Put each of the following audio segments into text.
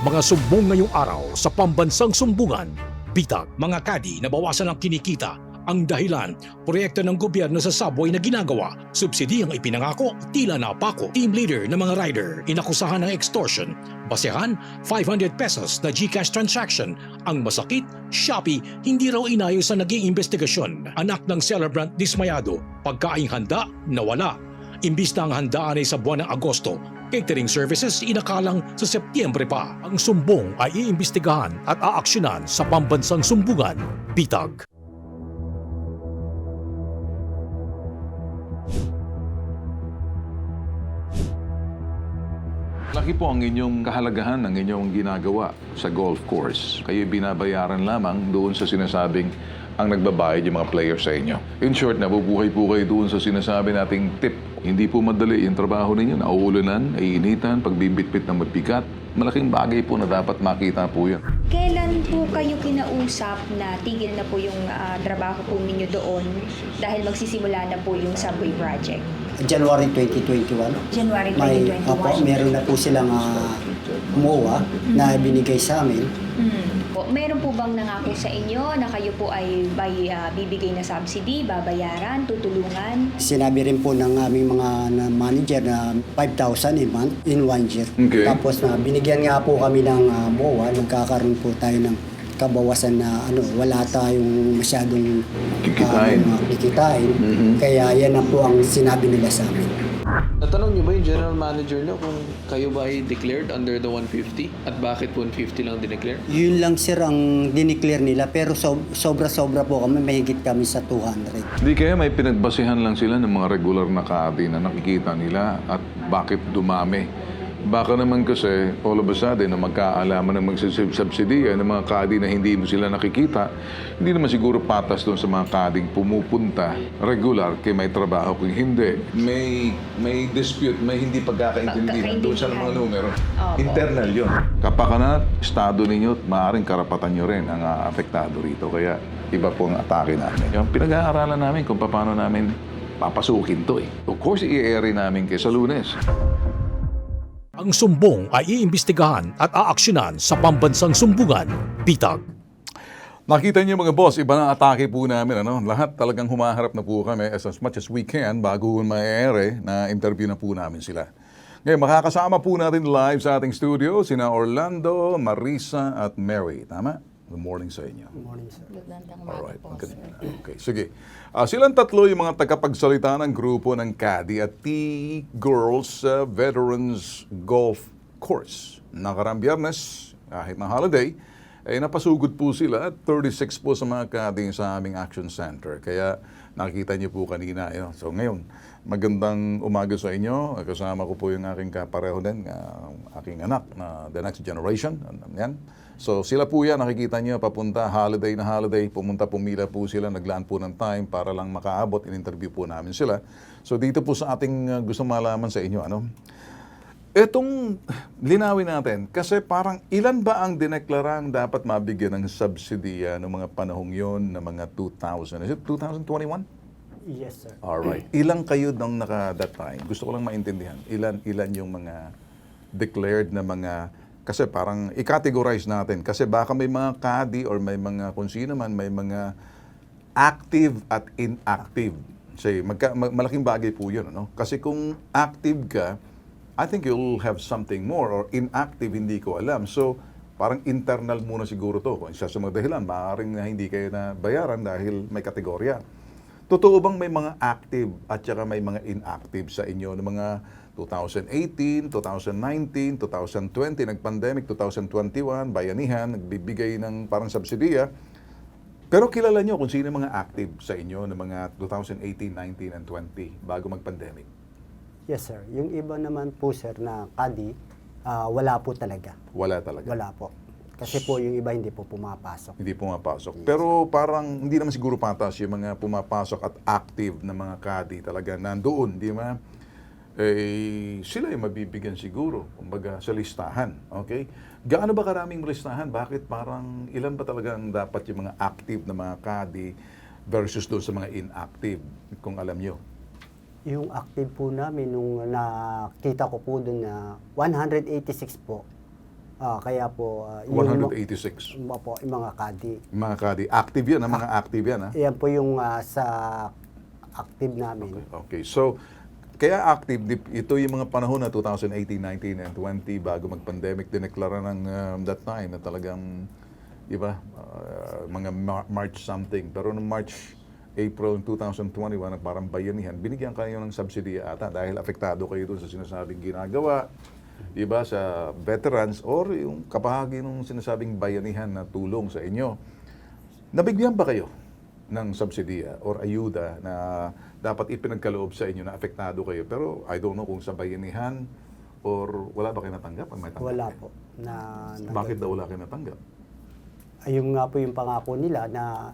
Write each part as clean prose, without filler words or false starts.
Mga sumbong ngayong araw sa pambansang sumbungan, bitag. Mga kadi na bawasan ang kinikita. Ang dahilan, proyekto ng gobyerno sa subway na ginagawa. Subsidi ang ipinangako, tila napako. Team leader ng mga rider, inakusahan ng extortion. Basehan, 500 pesos na GCash transaction. Ang masakit, Shopee, hindi raw inayos sa naging investigasyon. Anak ng celebrant dismayado, pagkaing handa, nawala. Imbis na ang handaan ay sa buwan ng Agosto, catering services inakalang sa Setyembre pa. Ang sumbong ay iimbestigahan at aaksyonan sa pambansang sumbungan, bitag. Laki po ang inyong kahalagahan ng inyong ginagawa sa golf course. Kayo binabayaran lamang doon sa sinasabing ang nagbabayad yung mga players sa inyo. In short, nabubuhay po kayo doon sa sinasabi nating tip. Hindi po madali yung trabaho ninyo. Nauulanan, iinitan, pagbibitbit ng mabigat. Malaking bagay po na dapat makita po yun. Kailan po kayo kinausap na tigil na po yung trabaho po ninyo doon dahil magsisimula na po yung subway project? January 2021. January May, 2021. meron na po silang MOA na binigay sa amin. Meron po bang nangako sa inyo na kayo po ay bibigay na subsidy, babayaran, tutulungan? Sinabi rin po ng aming mga manager na 5,000 a month in 1 year. Okay. Tapos binigyan nga po kami ng MOA, nagkakaroon po tayo ng kabawasan na wala tayong masyadong Kikitain. kikitain. Mhm. Kaya yan na po ang sinabi nila sa amin. Natanong niyo ba yung general manager niyo kung kayo ba ay declared under the 150? At bakit 150 lang dineclare? Yun lang sir ang dineclare nila pero sobra-sobra po kami, mahigit kami sa 200. Hindi kaya may pinagbasihan lang sila ng mga regular na kadi na nakikita nila at bakit dumami. Baka naman kasi all of a sudden na magkaalaman ng magsubsidiya ng mga kadi na hindi mo sila nakikita, hindi naman siguro patas doon sa mga kading pumupunta regular kay may trabaho kung hindi. May dispute, may hindi pagkakaintindihan doon sa mga numero. Opo. Internal yun. Kapakanat, estado ninyo, maaaring karapatan nyo rin ang apektado rito. Kaya iba po ang atake namin. Yung pinag-aaralan namin kung paano namin papasukin to eh. Of course, i-airy namin kay sa Lunes. Ang sumbong ay iimbestigahan at aaksyonan sa pambansang sumbungan, bitag. Nakita niyo mga boss, iba na atake po namin. Lahat talagang humaharap na po kami as much as we can bago ma-ere na interview na po namin sila. Ngayon, makakasama po natin live sa ating studio sina Orlando, Marisa at Mary. Tama? Good morning sa inyo. Good morning sir. Alright. Okay, sige. Silang tatlo yung mga tagapagsalita ng grupo ng CADI at T-Girls Veterans Golf Course. Nakarang Biyernes, kahit na holiday, ay napasugod po sila at 36 po sa mga CADI sa aming Action Center. Kaya nakita niyo po kanina. So ngayon, magandang umaga sa inyo. Kasama ko po yung aking kapareho din, aking anak na the next generation. Yan. So sila po yan, nakikita nyo, papunta, holiday na holiday, pumila po sila, naglaan po ng time para lang makaabot, in-interview po namin sila. So dito po sa ating gusto malaman sa inyo, etong linawin natin, kasi parang ilan ba ang dineklarang dapat mabigyan ng subsidy ng mga panahong yon na mga 2000? Is it 2021? Yes sir. Alright. Ilang kayo nang that time? Gusto ko lang maintindihan. Ilan yung mga declared na mga... Kasi parang i-categorize natin. Kasi baka may mga kadi or may mga kung sino man, may mga active at inactive. Say, malaking bagay po yun. Kasi kung active ka, I think you'll have something more. Or inactive, hindi ko alam. So, parang internal muna siguro to. Kung isa sa mga dahilan, maaaring na hindi kayo na bayaran dahil may kategorya. Totoo bang may mga active at saka may mga inactive sa inyo ng mga 2018, 2019, 2020, nag-pandemic, 2021, bayanihan, nagbibigay ng parang subsidiya. Pero kilala nyo kung sino mga active sa inyo ng mga 2018, 19, and 20 bago mag-pandemic? Yes sir. Yung iba naman po sir na kadi, wala po talaga. Wala talaga. Wala po. Kasi po yung iba hindi po pumapasok. Hindi pumapasok. Pero parang hindi naman siguro patas yung mga pumapasok at active na mga kadi talaga nandoon, di ba? Sila yung mabibigyan siguro, kumbaga sa listahan. Okay? Gaano ba karaming listahan? Bakit parang ilan ba talaga ang dapat yung mga active na mga kadi versus doon sa mga inactive, kung alam nyo? Yung active po namin, nung nakita ko po doon na 186 po Kaya po, yung 186. yung mga kadi. Mga kadi. Active yan, mga active yan. Yan po yung sa active namin. Okay, so kaya active, ito yung mga panahon na 2018, 19, and 20 bago mag-pandemic, dineklara ng that time na talagang, di ba, mga March something. Pero noong March, April 2021, parang bayanihan, binigyan kayo ng subsidy ata dahil apektado kayo doon sa sinasabing ginagawa, di ba, sa veterans or yung kapahagi ng sinasabing bayanihan na tulong sa inyo. Nabigyan ba kayo ng subsidiya or ayuda na dapat ipinagkaloob sa inyo na apektado kayo? Pero I don't know kung sa bayanihan or wala ba kayo natanggap? May tanggap Wala kayo? po. Bakit daw wala kayo natanggap? Ayun nga po yung pangako nila na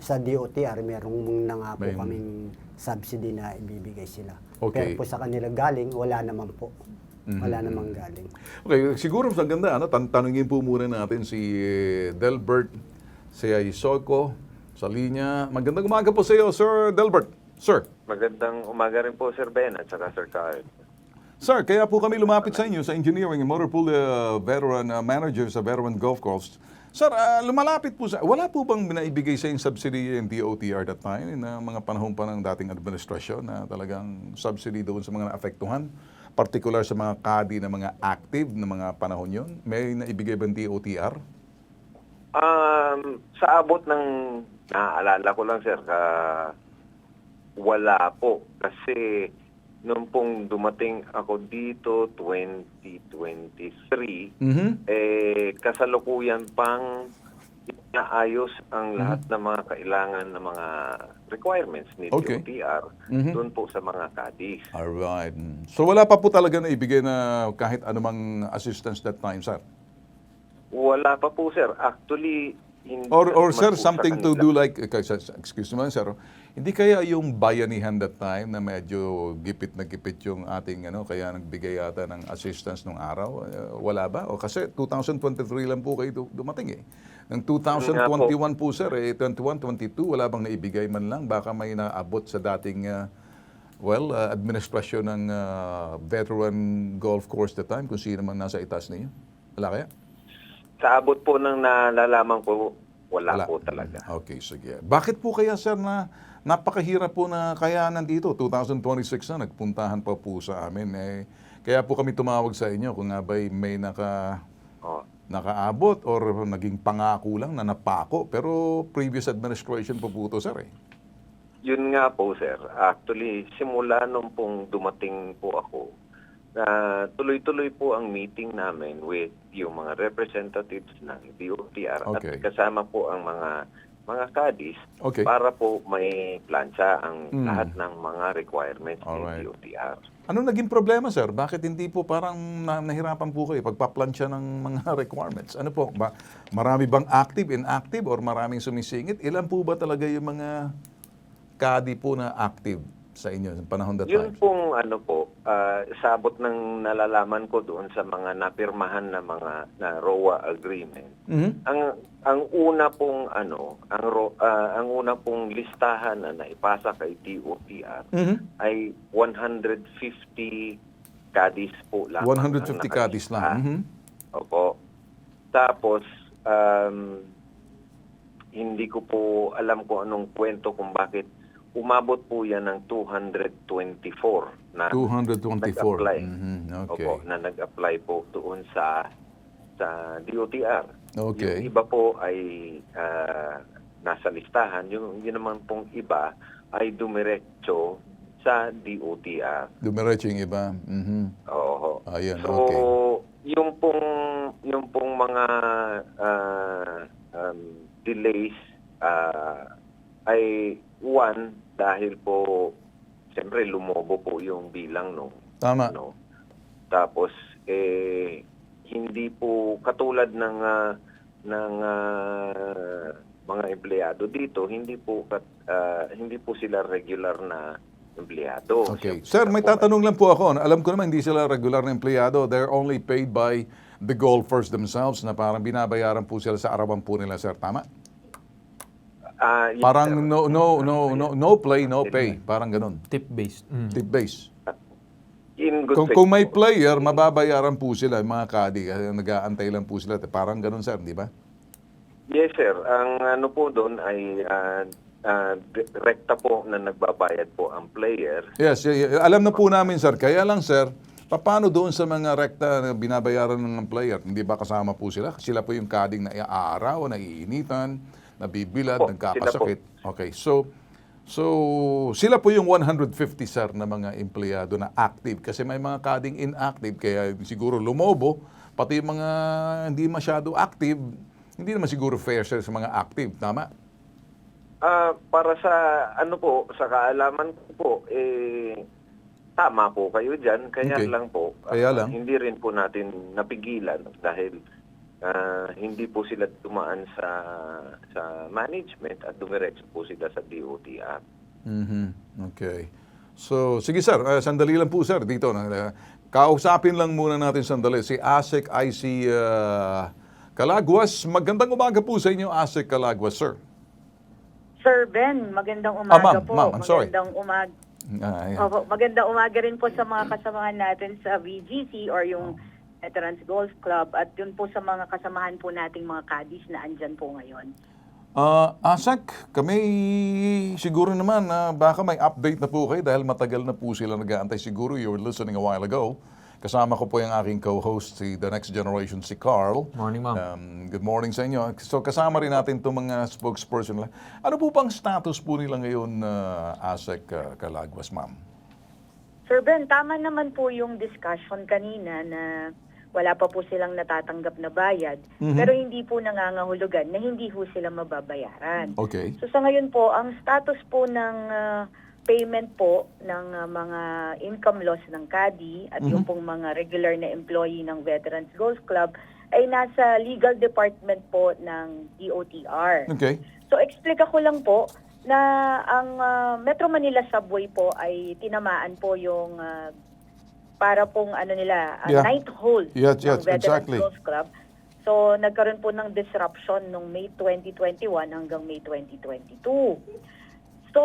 sa DOTR merong nangako May- kaming subsidy na ibibigay sila. Okay. Pero po sa kanila galing, wala naman po. Wala namang galing. Okay, siguro sa ganda, tanungin po muna natin si Delbert Isoko sa linya. Magandang umaga po sa iyo, Sir Delbert. Sir. Magandang umaga rin po, Sir Ben, at saka Sir Kyle. Sir, kaya po kami lumapit sa inyo sa Engineering and Motor Pool Veteran Manager sa Veteran Golf Course. Sir, lumalapit po wala po bang binaibigay sa yung subsidy ng DOTR that time na mga panahon pa ng dating administrasyon na talagang subsidy doon sa mga naapektuhan? Particular sa mga kadi na mga active na mga panahon yon? May naibigay ba ng DOTR? Sa abot ng naaalala ko lang, Sir, wala po. Kasi noong pong dumating ako dito, 2023, kasalukuyan pang naayos ang lahat ng mga kailangan ng mga requirements ni Okay. DOTR doon po sa mga kadis. Alright. So wala pa po talaga na ibigay na kahit anumang assistance that time, sir? Wala pa po, Sir. Actually, hindi Or naman sir, po sa something to kanila. do like, excuse me, sir, hindi kaya yung bayanihan that time na medyo gipit na gipit yung ating, kaya nagbigay yata ng assistance nung araw? Wala ba? O kasi 2023 lang po kayo dumating eh. Ng 2021 po, sir, 21, 22, wala bang naibigay man lang? Baka may naabot sa dating, administrasyon ng veteran golf course that time, kung sino man nasa itas ninyo? Wala kaya? Sa abot po ng nalalaman ko, wala po talaga. Okay, sige. Bakit po kaya, sir, na napakahirap po na kaya nandito? 2026 na, nagpuntahan pa po sa amin. Kaya po kami tumawag sa inyo kung nga ba'y may nakaabot or naging pangako lang na napako. Pero previous administration po po ito, sir. Yun nga po, Sir. Actually, simula nung pong dumating po ako, tuloy-tuloy po ang meeting namin with yung mga representatives ng DOTR Okay. at kasama po ang mga kadis Okay. para po may plancha ang lahat ng mga requirements Alright. ng DOTR. Ano naging problema, sir? Bakit hindi po parang nahirapan po kayo pagpaplansya ng mga requirements? Ano po? Marami bang active, inactive, or maraming sumisingit? Ilan po ba talaga yung mga kadi po na active sa inyo sa panahon that Yun time? pong sabot ng nalalaman ko doon sa mga napirmahan na mga na ROA agreement. Ang una pong ang una pong listahan na naipasa kay DOTR ay 150 kadis po lang. 150 kadis lang. Opo. Tapos hindi ko po alam kung anong kwento kung bakit umabot po yan ng 224 na 224. nag-apply. Okay. Opo, na nag-apply po doon sa DOTR. Okay. Yung iba po ay nasa listahan. Yung naman pong iba ay dumiretso sa DOTR. Dumiretso yung iba. Oo. Ayan, So, okay. yung pong mga delays ay dahil po siyempre lumobo po yung bilang Tama. Tapos hindi po katulad ng mga empleyado dito, hindi po sila regular na empleyado. Okay. Sir, may tatanong lang po ako. Alam ko naman hindi sila regular na empleyado. They're only paid by the golfers themselves na parang binabayaran po sila sa arawan po nila, sir. Tama? Yes, Parang sir. no play, no pay. Parang ganun. Tip-based. Tip base. in good faith Kung may po. player, mababayaran po sila, yung mga kadi, nag-aantay lang po sila. Parang ganun, sir, di ba? Yes, sir. Ang ano po doon ay rekta po na nagbabayad po ang player. Yes, alam na po namin, sir. Kaya lang, sir, paano doon sa mga rekta na binabayaran ng player? Hindi ba kasama po sila? Sila po yung kading naiaaraw, naiinitan, nabibilad, Opo, nagkakasakit. Okay, so sila po yung 150, sir, na mga empleyado na active. Kasi may mga kading inactive, kaya siguro lumobo. Pati yung mga hindi masyado active, hindi naman siguro fair share sa mga active. Tama? Para sa ano po, sa kaalaman ko po, tama po kayo dyan. Kaya Okay. lang po, Kaya lang. hindi rin po natin napigilan dahil hindi po sila dumaan sa management at dumiretso po sila sa DOTR. Okay. So, sige, sir. Sandali lang po, sir, dito. Kausapin lang muna natin sandali si ASEC IC Calagwas. Magandang umaga po sa inyo, ASEC Calagwas, sir. Sir Ben, magandang umaga ma'am, po. ma'am, I'm sorry. Magandang umaga. Ayan. Opo, magandang umaga rin po sa mga kasamahan natin sa VGC or yung Veterans Golf Club at yun po sa mga kasamahan po nating mga caddies na andyan po ngayon. ASEC, kami siguro naman baka may update na po kayo dahil matagal na po sila nag-aantay. Siguro you were listening a while ago. Kasama ko po yung aking co-host, si The Next Generation, si Carl. Morning, ma'am. Good morning sa inyo. So kasama rin natin itong mga spokesperson. Ano po bang status po nila ngayon, ASEC Calagwas, ma'am? Sir Ben, tama naman po yung discussion kanina na wala pa po silang natatanggap na bayad, pero hindi po nangangahulugan na hindi po sila mababayaran. Okay. So sa ngayon po, ang status po ng payment po ng mga income loss ng CADI at yung pong mga regular na employee ng Veterans Golf Club ay nasa legal department po ng DOTR. Okay. So explica ko lang po na ang Metro Manila Subway po ay tinamaan po yung para pong ano nila, Yeah. night hold Yes, ng yes, Veterans exactly. Golf Club. So nagkaroon po ng disruption nung May 2021 hanggang May 2022. So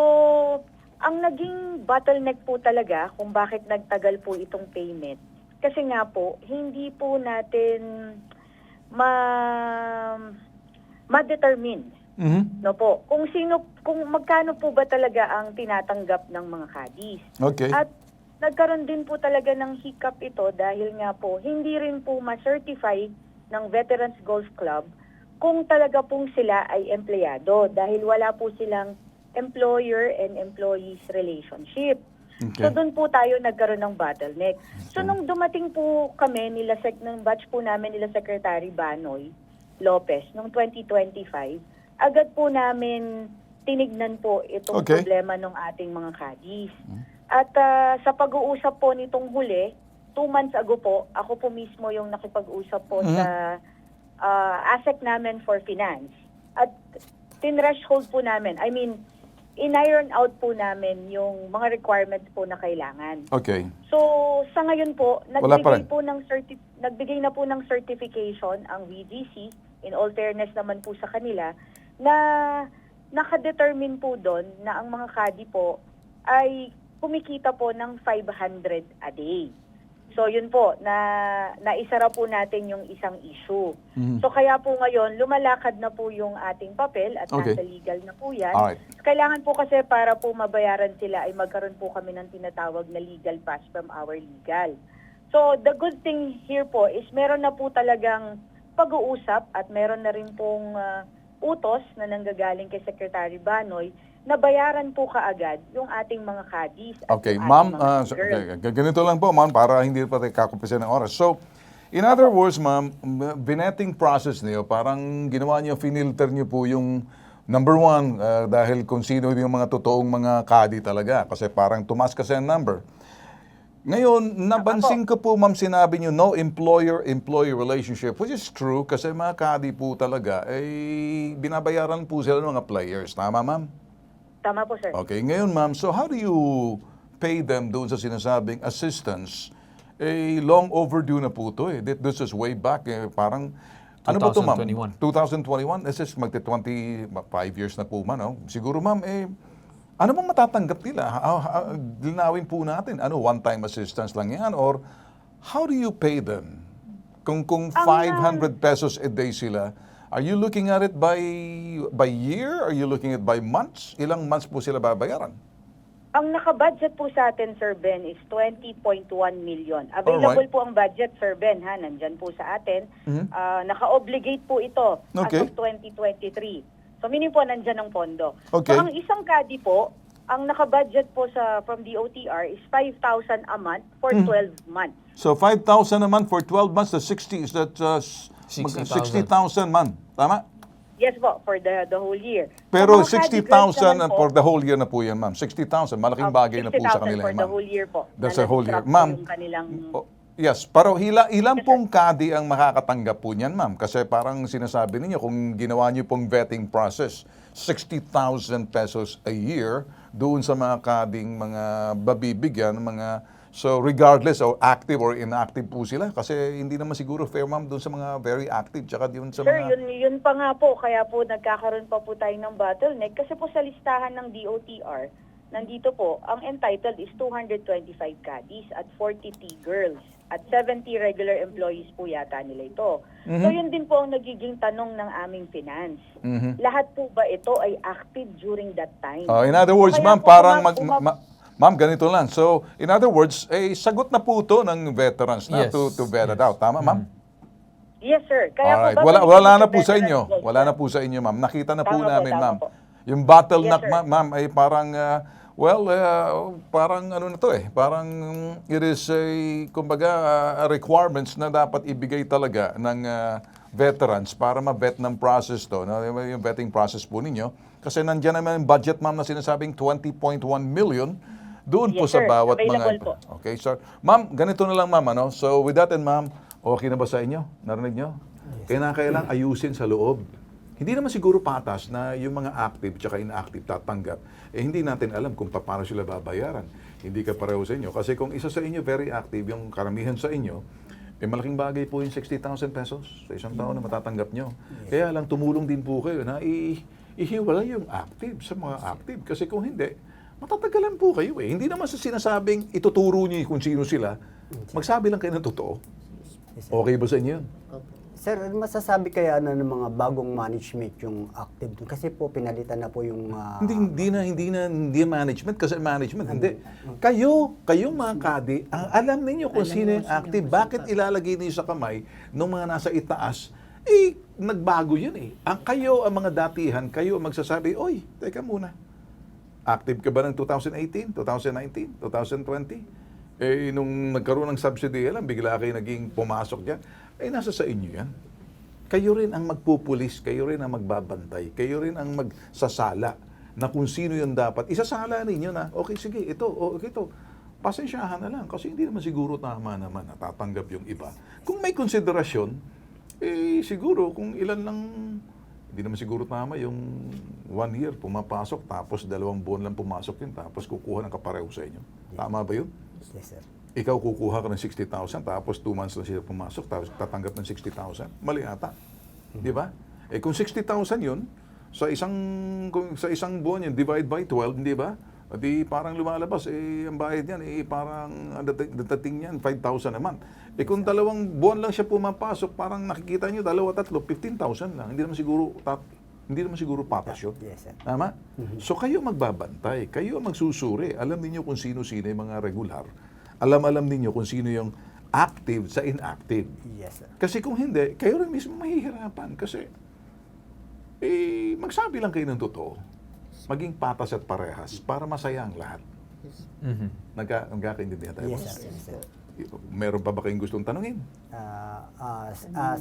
ang naging bottleneck po talaga kung bakit nagtagal po itong payment, kasi nga po, hindi po natin ma-determine no po, kung magkano po ba talaga ang tinatanggap ng mga caddies. Okay. At nagkaroon din po talaga ng hiccup ito dahil nga po, hindi rin po ma-certify ng Veterans Golf Club kung talaga pong sila ay empleyado dahil wala po silang employer and employees relationship. Okay. So doon po tayo nagkaroon ng bottleneck. So nung dumating po kami nung batch po namin nila Secretary Banoy Lopez noong 2025, agad po namin tinignan po itong Okay. problema ng ating mga caddies. At sa pag-uusap po nitong huli, 2 months ago po, ako po mismo yung nakipag-usap po sa ASEC namin for finance. At tinreshold po namin, in-iron out po namin yung mga requirements po na kailangan. Okay. So, sa ngayon po, Wala pa rin. nagbigay na po ng certification ang VGC, in all fairness naman po sa kanila, na nakadetermine po doon na ang mga caddy po ay kumikita po ng 500 a day. So yun po, naisara po natin yung isang issue. So kaya po ngayon, lumalakad na po yung ating papel at Okay. nasa legal na po yan. Alright. Kailangan po kasi para po mabayaran sila ay magkaroon po kami ng tinatawag na legal pass from our legal. So the good thing here po is meron na po talagang pag-uusap at meron na rin pong utos na nanggagaling kay Secretary Banoy na bayaran po kaagad yung ating mga caddies at Okay, yung ma'am, ating mga girls. ganito lang po, ma'am, para hindi pa tayo kakumpisan ng oras. So, in other words, ma'am, binetting process niyo, parang ginawa niyo, finilter niyo po yung number one, dahil kung sino yung mga totoong mga kadi talaga, kasi parang tumas kasi ang number. Ngayon, nabansin ko po, ma'am, sinabi niyo, no employer-employee relationship, which is true, kasi mga kadi po talaga, binabayaran po sila ng mga players. Tama, ma'am? Tama po, sir. Okay, ngayon ma'am, so how do you pay them doon sa sinasabing assistance? Long overdue na po ito eh. This is way back, parang, ano ba ito ma'am? 2021. 2021? This is magti-25 years na po man, oh. Siguro ma'am, Ano bang matatanggap nila? Linawin po natin. Ano, one-time assistance lang yan? Or how do you pay them? Kung 500 pesos a day sila, are you looking at it by year? Are you looking at it by months? Ilang months po sila babayaran? Ang naka-budget po sa atin, Sir Ben, is 20.1 million. Available Alright. po ang budget, Sir Ben, ha? Nandyan po sa atin. Naka-obligate po ito Okay. as of 2023. So, meaning po, nandyan ang pondo. Okay. So, ang isang kadi po, ang naka-budget po from DOTR is 5,000 a month for 12 months. So 5,000 a month for 12 months, that's 60, is that 60,000. 60,000 man. Tama? Yes po, for the whole year. Pero Sa mga kadi girls 60,000 naman po, for the whole year na po yan, ma'am. 60,000, malaking bagay na po sa 60,000 kanila for yan, the ma'am. whole year po. That's na a whole year. na-disrupt po Ma'am, yung kanilang... yes, pero ilang pong kadi ang makakatanggap po niyan, ma'am? Kasi parang sinasabi ninyo, kung ginawa niyo pong vetting process, 60,000 pesos a year doon sa mga kading mga babibigyan, so regardless of active or inactive po sila, kasi hindi naman siguro fair, ma'am, doon sa mga very active, tsaka doon sa Sir, mga... yun pa nga po, kaya po nagkakaroon pa po tayo ng bottleneck kasi po sa listahan ng DOTR, nandito po, ang entitled is 225 caddies at 40 T-girls at 70 regular employees po yata nila ito. So yun din po ang nagiging tanong ng aming finance. Lahat po ba ito ay active during that time? In other words, Kaya ma'am, po parang ma'am, ganito lang. So, in other words, sagot na po ito ng veterans na Yes. to vet it out. Tama, ma'am? Yes, sir. Kaya Alright. po, Wala na po sa veterans inyo. goals, Wala sir. na po sa inyo, ma'am. Nakita na po Tama po, namin, tama ma'am. po. Yung bottleneck, Yes, sir. ma'am, ay parang, parang ano na to parang it is kumbaga, requirements na dapat ibigay talaga ng veterans para ma-vet ng process to, no? Yung vetting process po ninyo. Kasi nandiyan naman yung budget, ma'am, na sinasabing 20.1 million doon po Yes, sa sir. bawat Available mga... po. Okay, sir. Ma'am, ganito na lang, ma'am, ano? So, with that and ma'am, okay na ba sa inyo? Narinig nyo? Kailangan ayusin sa loob. Hindi naman siguro patas na yung mga active tsaka inactive tatanggap. Hindi natin alam kung paano sila babayaran. Hindi ka pareho sa inyo. Kasi kung isa sa inyo very active, yung karamihan sa inyo, malaking bagay po yung 60,000 pesos sa isang taon na matatanggap nyo. Kaya lang tumulong din po kayo na ihiwala yung active sa mga active. Kasi kung hindi, matatagalan po kayo eh. Hindi naman sa sinasabing ituturo nyo kung sino sila. Magsabi lang kayo ng totoo. Okay ba sa inyo yun? Sir, masasabi kaya ng mga bagong management yung active doon? Kasi po pinalitan na po yung... Hindi management, kasi management, hindi. Kayong mga kadi, alam ninyo kung sino yung active. Bakit ilalagay niyo sa kamay ng mga nasa itaas? Nagbago yun eh. Kayo ang mga datihan, kayo ang magsasabi, oy, teka muna. Active ka ba ng 2018, 2019, 2020? Nung nagkaroon ng subsidy, bigla kayo naging pumasok dyan. Nasa sa inyo yan. Kayo rin ang magpupulis, kayo rin ang magbabantay, kayo rin ang magsasala na kung sino yung dapat. Isasala ninyo na, okay, sige, ito. Pasensyahan na lang kasi hindi naman siguro tama naman na tatanggap yung iba. Kung may konsiderasyon, siguro kung ilan lang, hindi naman siguro tama yung 1 year pumapasok tapos 2 buwan lang pumasok yun tapos kukuha ng kapareho sa inyo. Tama ba yun? Yes, sir. Ikaw kukuha ka ng 60,000 tapos 2 months lang siya pumasok tapos tatanggap ng 60,000. Mali ata. Di ba? Kung 60,000 yun, sa isang buwan yun, divide by 12, di ba? Di parang lumalabas, ang bayad yan, parang dating yan, 5,000 naman. Kung 2 buwan lang siya pumapasok, parang nakikita nyo, 2, 3, 15,000 lang. Hindi naman siguro patas yun. Yes, sir. Tama? So kayo magbabantay, kayo magsusuri. Alam niyo kung sino-sino yung mga regular. Alam ninyo kung sino yung active sa inactive. Yes, sir. Kasi kung hindi, kayo rin mismo mahihirapan. Kasi, magsabi lang kayo ng totoo. Maging patas at parehas para masaya ang lahat. Nagkakaintindihan tayo? Yes, boss? sir. Yes, sir. Meron pa ba kayong gustong tanungin?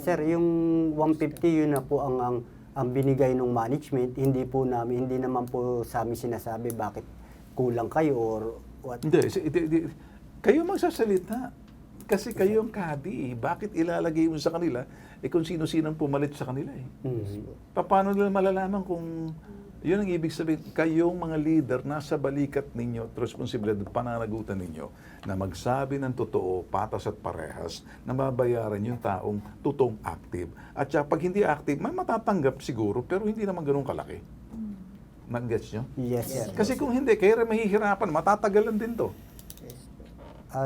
Sir, yung 150 yun na po ang binigay ng management, hindi naman po sa amin sinasabi bakit kulang kayo or what. Hindi. Kayo magsasalita. Kasi kayo ang kadi. Bakit ilalagay mo sa kanila kung sino-sino ang pumalit sa kanila eh. Paano nila malalaman kung yun ang ibig sabihin, kayong mga leader nasa balikat ninyo at responsibilidad at pananagutan ninyo na magsabi ng totoo, patas at parehas na mabayaran yung taong totoong active. At pag hindi active, may matatanggap siguro pero hindi naman ganun kalaki. Nag-gets nyo? Yes, sir. Kasi kung hindi, kaya rin mahihirapan, matatagalan din to.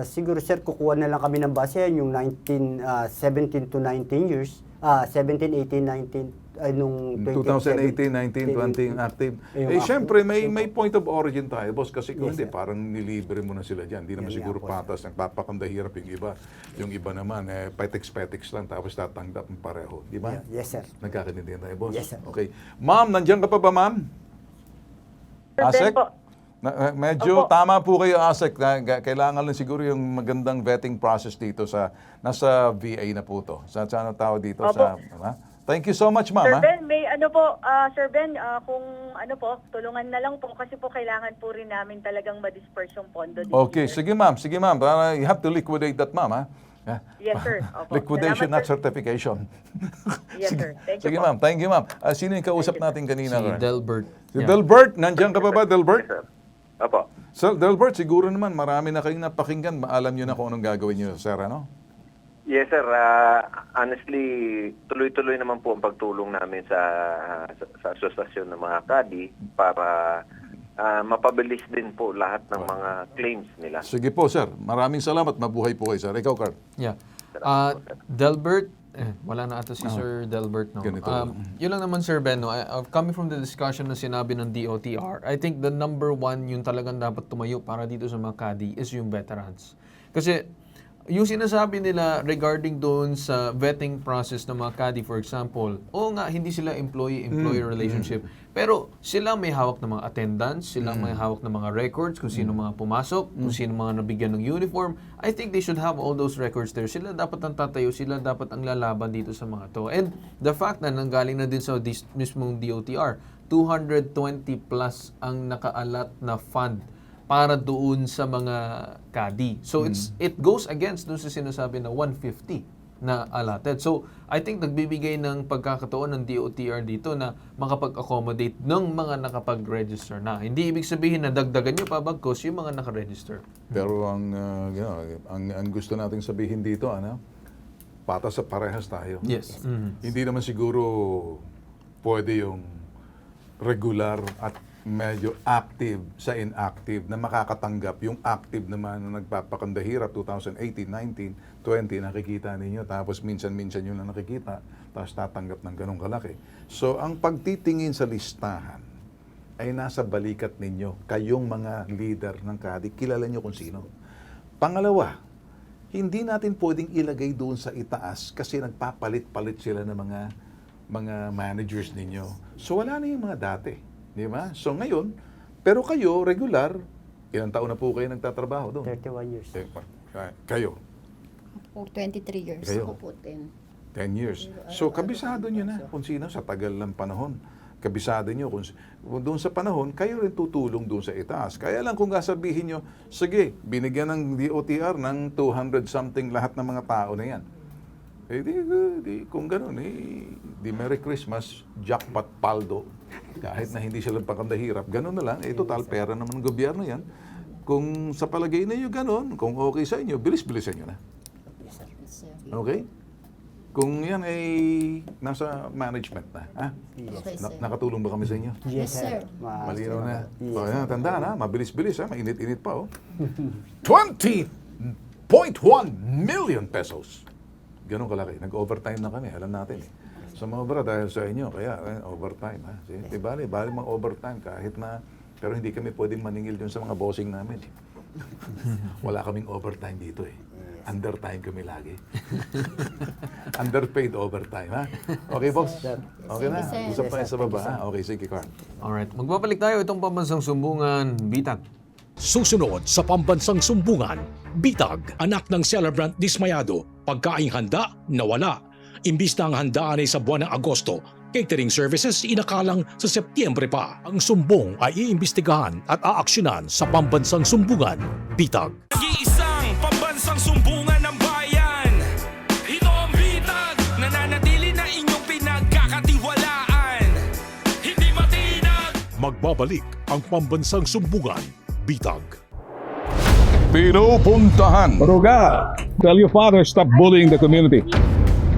Siguro sir, kukuha na lang kami ng base yung 17 to 19 years. 17, 18, 19, nung 2018, 19, 20 yung active. Siyempre, may point of origin tayo, boss. Kasi kung Yes, hindi, sir. parang nilibre mo na sila dyan. Hindi naman Yan siguro nga po, patas. Nagpapakandahirap yung iba. Yung iba naman, petiks-petiks lang, tapos tatanggap ng pareho. Di ba? Yes, sir. Nagkakaintindihan tayo, boss? Yes, sir. Okay. Ma'am, nandiyan ka pa ba, ma'am? Sir Ben Asek? po. Medyo Opo. tama po kayo, Asek. Kailangan lang siguro yung magandang vetting process dito nasa VA na po to. Sa ano tao dito? Opo. Thank you so much, ma'am. Sir ha? Ben, may ano po, Sir Ben, kung ano po, tulungan na lang po kasi po kailangan po rin namin talagang ma-disperse yung pondo. this Okay, year. sige ma'am. Sige ma'am. You have to liquidate that, ma'am. Ha? Yes, sir. Opo. Liquidation, Salamat, not sir. certification. Yes, sir. Thank you Sige po. ma'am. Thank you, ma'am. Sino yung kausap natin Si kanina? Delbert. Si Delbert. Nandiyan ka pa ba, Delbert? Sir. Opo. So, Delbert, siguro naman marami na kayong napakinggan. Alam nyo na kung anong gagawin nyo, sir, ano? Yes, sir. Honestly, tuloy-tuloy naman po ang pagtulong namin sa asosasyon ng mga kadi para mapabilis din po lahat ng mga claims nila. Sige po, sir. Maraming salamat. Mabuhay po kayo, sir. Ikaw, Carl. Yeah. Delbert, wala na ata si Sir Delbert, no? Ganito. Yun lang naman, Sir Ben, no? Coming from the discussion na sinabi ng DOTR, I think the number one yung talagang dapat tumayo para dito sa mga kadi is yung veterans. Kasi yung sinasabi nila regarding doon sa vetting process ng mga kadi, for example, oo nga, hindi sila employee-employee relationship, pero sila may hawak ng mga attendance, sila may hawak ng mga records, kung sino mga pumasok, kung sino mga nabigyan ng uniform. I think they should have all those records there. Sila dapat ang tatayo, sila dapat ang lalaban dito sa mga to. And the fact na nanggaling na din sa mismong DOTR, 220 plus ang nakaalat na fund para doon sa mga kadi. So it goes against doon sa sinasabi na 150 na allotted. So I think nagbibigay ng pagkakataon ng DOTR dito na makapag-accommodate ng mga nakapag-register na. Hindi ibig sabihin na dagdagan nyo pa bagkos yung mga nakaregister. Pero ang gusto nating sabihin dito, patas sa parehas tayo. Yes. Hindi naman siguro pwede yung regular at medyo active sa inactive na makakatanggap yung active naman na nagpapakandahirap 2018, 19, 20 nakikita ninyo tapos minsan-minsan yun na nakikita tapos tatanggap ng ganong kalaki. So ang pagtitingin sa listahan ay nasa balikat ninyo, kayong mga leader ng kadi, kilala nyo kung sino. Pangalawa, hindi natin pwedeng ilagay doon sa itaas kasi nagpapalit-palit sila ng mga managers ninyo. So wala na yung mga dati. Di ba? So ngayon, pero kayo, regular, ilang taon na po kayo nagtatrabaho doon? 31 years. Kayo? Po, 23 years. Kayo? Ako po 10. 10 years. So kabisado nyo na kung sino sa tagal ng panahon. Kabisado nyo kung doon sa panahon, kayo rin tutulong doon sa itaas. Kaya lang kung sasabihin nyo, sige, binigyan ng DOTR ng 200 something lahat ng mga tao na yan. Kung gano'n, di Merry Christmas, jackpot paldo. Kahit na hindi sila pagkandahirap, gano'n na lang. Total pera naman ng gobyerno yan. Kung sa palagay na nyo gano'n, kung okay sa inyo, bilis-bilisan nyo na. Yes, sir. Okay? Kung yan ay nasa management na. Ha? Okay, sir. Nakatulong ba kami sa inyo? Yes, sir. Malinaw na. Yes. Yan, tandaan ha, mabilis-bilis ha, mainit-init pa 20.1 million pesos. Ganun kalaki. Nag-overtime na kami, alam natin Sa mga obra dahil sa inyo, kaya overtime ha. Di bali mga overtime kahit na, pero hindi kami pwedeng maningil dun sa mga bossing namin Wala kaming overtime dito Undertime kami lagi. Underpaid overtime ha. Okay boss? Okay na? Usap tayo sa baba ha? Okay, sige Carl. Alright. Magbabalik tayo itong pambansang sumbungan, Bitag. Susunod sa pambansang sumbungan, Bitag, anak ng celebrant dismayado, pagkaing handa, nawala. Imbis na ang handaan ay sa buwan ng Agosto, catering services inakalang sa Setyembre pa. Ang sumbong ay iimbestigahan at aaksyonan sa pambansang sumbungan, Bitag. Nag-iisang pambansang sumbungan ng bayan. Ito ang Bitag, nananatili na inyong pinagkakatiwalaan. Hindi matinag. Magbabalik ang pambansang sumbungan, Bitag. Pinupuntahan. Maruga, tell your father stop bullying the community.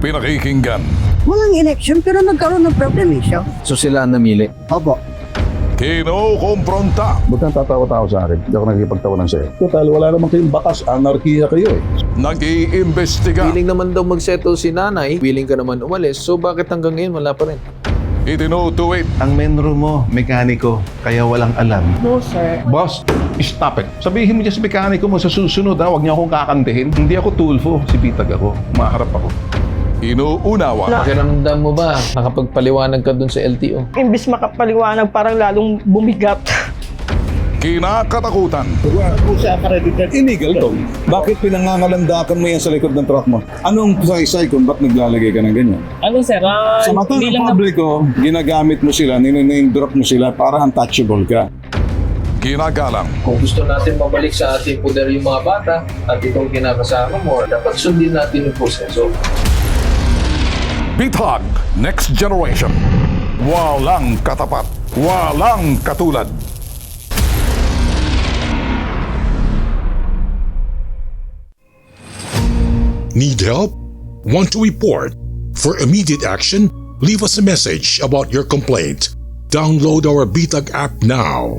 Pinakikinggan. Walang election pero nagkaroon ng problem siya. So sila ang namili? Opo. Kinokompronta. Ba't kang tatawa-tawa sa akin? Hindi ako nakikipagtawanan sa'yo. Total, wala naman kayong bakas. Anarkiya kayo eh. Nag-iimbestiga. Willing naman daw mag-settle si nanay, willing ka naman umalis, so bakit hanggang ngayon wala pa rin? Itinutuwid. Ang menro mo, mekaniko, kaya walang alam. No, sir. Boss, stop it. Sabihin mo dyan sa mekaniko mo sa susunod, huwag niyo akong kakantihin. Hindi ako tulfo, si Bitag ako. Maharap ako. Inuunawa. Pakiramdam mo ba, nakapagpaliwanag ka dun sa LTO? Imbis makapaliwanag, parang lalong bumigat. Kinakatakutan. Illegal to. Bakit pinangangalandakan mo yan sa likod ng truck mo? Anong saysay kung ba't naglalagay ka ng ganyan? Ano sir, Sa mata ng publiko, ginagamit mo sila, niname drop mo sila para untouchable ka. Ginagalang. Kung gusto natin mabalik sa ating poder yung mga bata at itong kinakasama mo, dapat sundin natin yung proseso. Bitag. Next generation. Walang katapat. Walang katulad. Need help? Want to report? For immediate action, leave us a message about your complaint. Download our Bitag app now.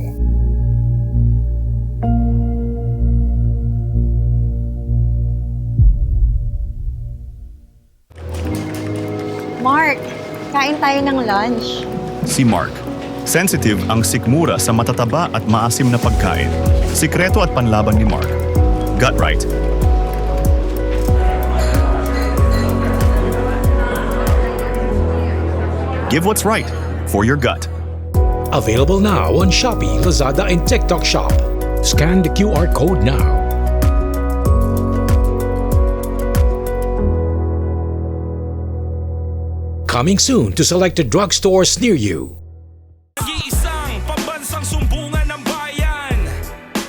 Mark, kain tayo ng lunch. Si Mark. Sensitive ang sikmura sa matataba at maasim na pagkain. Sikreto at panlaban ni Mark. Gut Right. Give what's right for your gut. Available now on Shopee, Lazada, and TikTok Shop. Scan the QR code now. Coming soon to selected drugstores near you. Nag-iisang pambansang sumbungan ng bayan.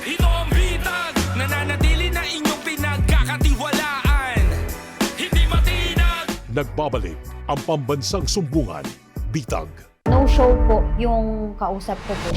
Ito ang bitag, nananatili na inyong pinagkakatiwalaan. Hindi matinag. Nagbabalik ang pambansang sumbungan, Bitag. No show po yung kausap ko po.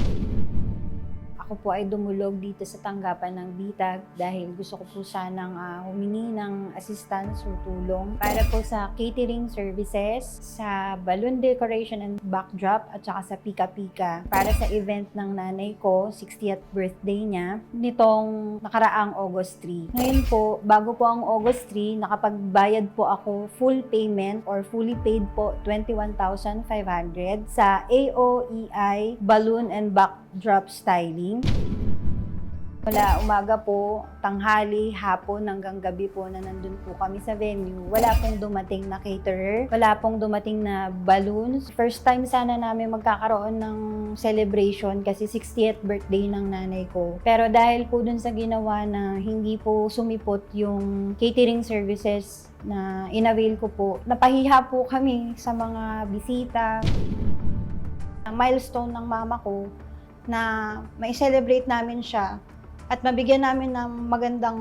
Ako po ay dumulog dito sa tanggapan ng Bitag dahil gusto ko po sanang humingi ng assistance o tulong para po sa catering services, sa balloon decoration and backdrop at saka sa pika-pika para sa event ng nanay ko, 60th birthday niya, nitong nakaraang August 3. Ngayon po, bago po ang August 3, nakapagbayad po ako full payment or fully paid po 21,500 sa AOEI balloon and backdrop styling. Wala, umaga po, tanghali, hapon, hanggang gabi po na nandun po kami sa venue. Wala pong dumating na caterer, wala pong dumating na balloons. First time sana namin magkakaroon ng celebration kasi 60th birthday ng nanay ko. Pero dahil po dun sa ginawa na hindi po sumipot yung catering services na inavail ko po, napahiha po kami sa mga bisita. Ang milestone ng mama ko na mai-celebrate namin siya at mabigyan namin ng magandang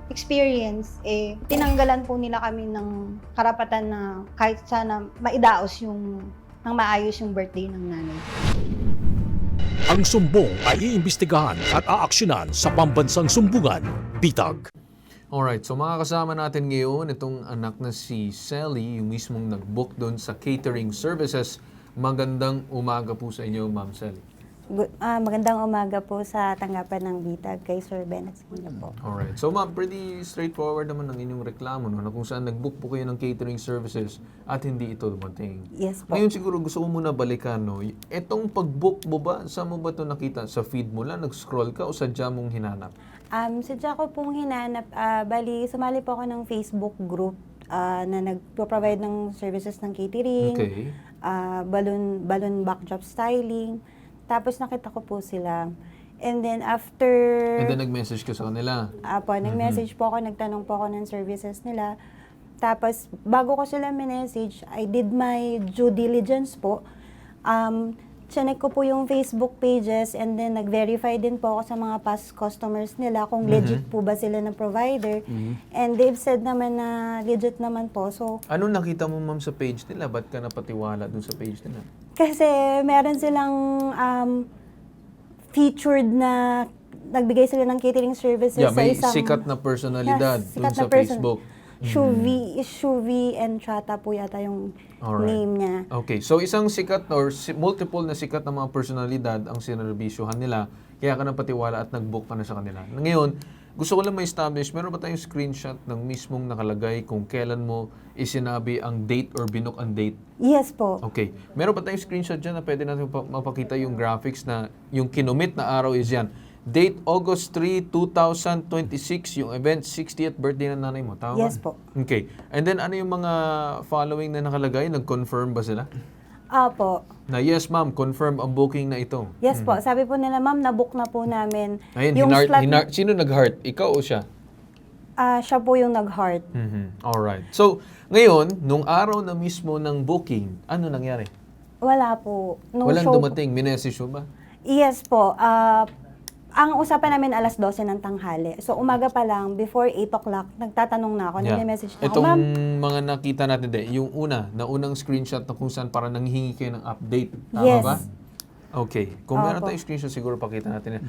experience, tinanggalan po nila kami ng karapatan na kahit sana maidaos ng maayos yung birthday ng nanay. Ang sumbong ay iimbestigahan at aaksyonan sa pambansang sumbungan, Bitag. Alright, so makakasama natin ngayon itong anak na si Sally, yung mismong nag-book doon sa catering services. Magandang umaga po sa inyo, Ma'am Sally. Magandang umaga po sa tanggapan ng Bitag kay Sir Ben at sa inyo po. Alright. So ma'am, pretty straightforward naman ang inyong reklamo, no? Na kung saan nag-book po kayo ng catering services at hindi ito dumating. Yes po. Ngayon siguro gusto ko muna balikan, no? Itong pag-book mo ba, saan mo ba ito nakita? Sa feed mo lang, nag-scroll ka o sadya mong hinanap? Sadya ko pong hinanap, bali sumali po ako ng Facebook group na nagpo-provide ng services ng catering, Okay. balloon backdrop styling. Tapos nakita ko po sila. And then after... And then nag-message ka sa kanila? Nag-message po ako, nagtanong po ako ng services nila. Tapos bago ko sila minessage, I did my due diligence po. Chinek ko po yung Facebook pages and then nag-verify din po ako sa mga past customers nila kung legit po ba sila ng provider. And they've said naman na legit naman po. So, ano nakita mo, ma'am, sa page nila? Ba't ka napatiwala dun sa page nila? kasi meron silang featured na nagbigay sila ng catering services Yeah, sa may isang... sikat na personalidad Yes, dun sikat sa na person. Facebook. Shuvi and Chata po yata yung Alright. name niya. Okay, so isang sikat or multiple na sikat na mga personalidad ang sinerbisyuhan nila, kaya ka napatiwala at nag-book ka na sa kanila. Ngayon, gusto ko lang ma-establish, meron ba tayong screenshot ng mismong nakalagay kung kailan mo isinabi ang date or binook ang date? Yes po. Okay. Meron ba tayong screenshot dyan na pwede natin mapakita yung graphics na yung kinomit na araw is yan? Date August 3, 2026, yung event, 60th birthday ng nanay mo. Tama ba? Yes po. Okay. And then ano yung mga following na nakalagay? Nag-confirm ba sila? Apo. Na yes ma'am, confirm ang booking na ito. Yes po. Sabi po nila, ma'am, na-book na po namin. Ayun, sino nag-heart? Ikaw o siya? Siya po yung nag-heart. Alright. So, ngayon, nung araw na mismo ng booking, ano nangyari? Wala po. Nung Walang show dumating, minessage mo ba? Yes po. Ang usapan namin alas 12 ng tanghali. So, umaga pa lang, before 8 o'clock, nagtatanong na ako, nag-message na ako, Itong ma'am. mga nakita natin yung unang screenshot na kung saan parang nanghihingi kayo ng update. Tama Yes. ba? Okay. Kung meron tayong screenshot, siguro pakita natin yan.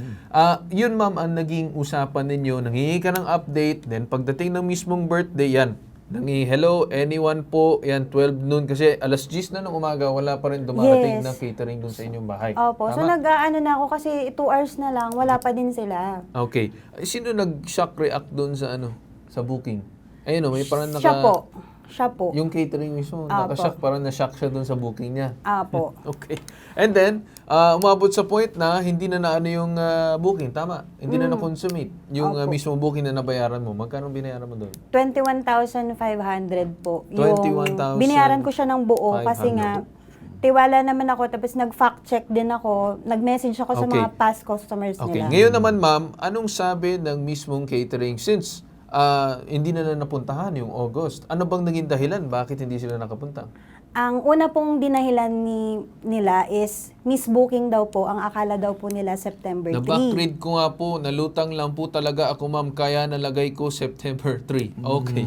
Yun ma'am, ang naging usapan ninyo, nanghihingi ka ng update, then pagdating ng mismong birthday, yan. Hello, anyone po, yan, 12 noon. Kasi alas 10 na ng umaga, wala pa rin dumarating Yes. na catering dun sa inyong bahay. Opo. So, Tama? nag-ano na ako kasi 2 hours na lang, wala pa din sila. Okay. Sino nag-shock react doon sa sa booking? Ayun may parang Siya po. yung catering mismo, naka-shock, parang na-shock siya doon sa booking niya. Apo. Okay. And then, umabot sa point na hindi na naano yung booking, tama? Hindi na na-consummate yung mismo booking na nabayaran mo. Magkano binayaran mo doon? 21,500 po. 21,500. Binayaran ko siya ng buo kasi nga, tiwala naman ako, tapos nag-fact check din ako, nag-message ako sa Okay. mga past customers Okay. nila. Ngayon naman, ma'am, anong sabi ng mismong catering since hindi na napuntahan yung August? Ano bang naging dahilan? Bakit hindi sila nakapunta? Ang una pong dinahilan nila is misbooking daw po. Ang akala daw po nila September 3. Na-backread ko nga po, nalutang lang po talaga ako ma'am, kaya nalagay ko September 3. Okay.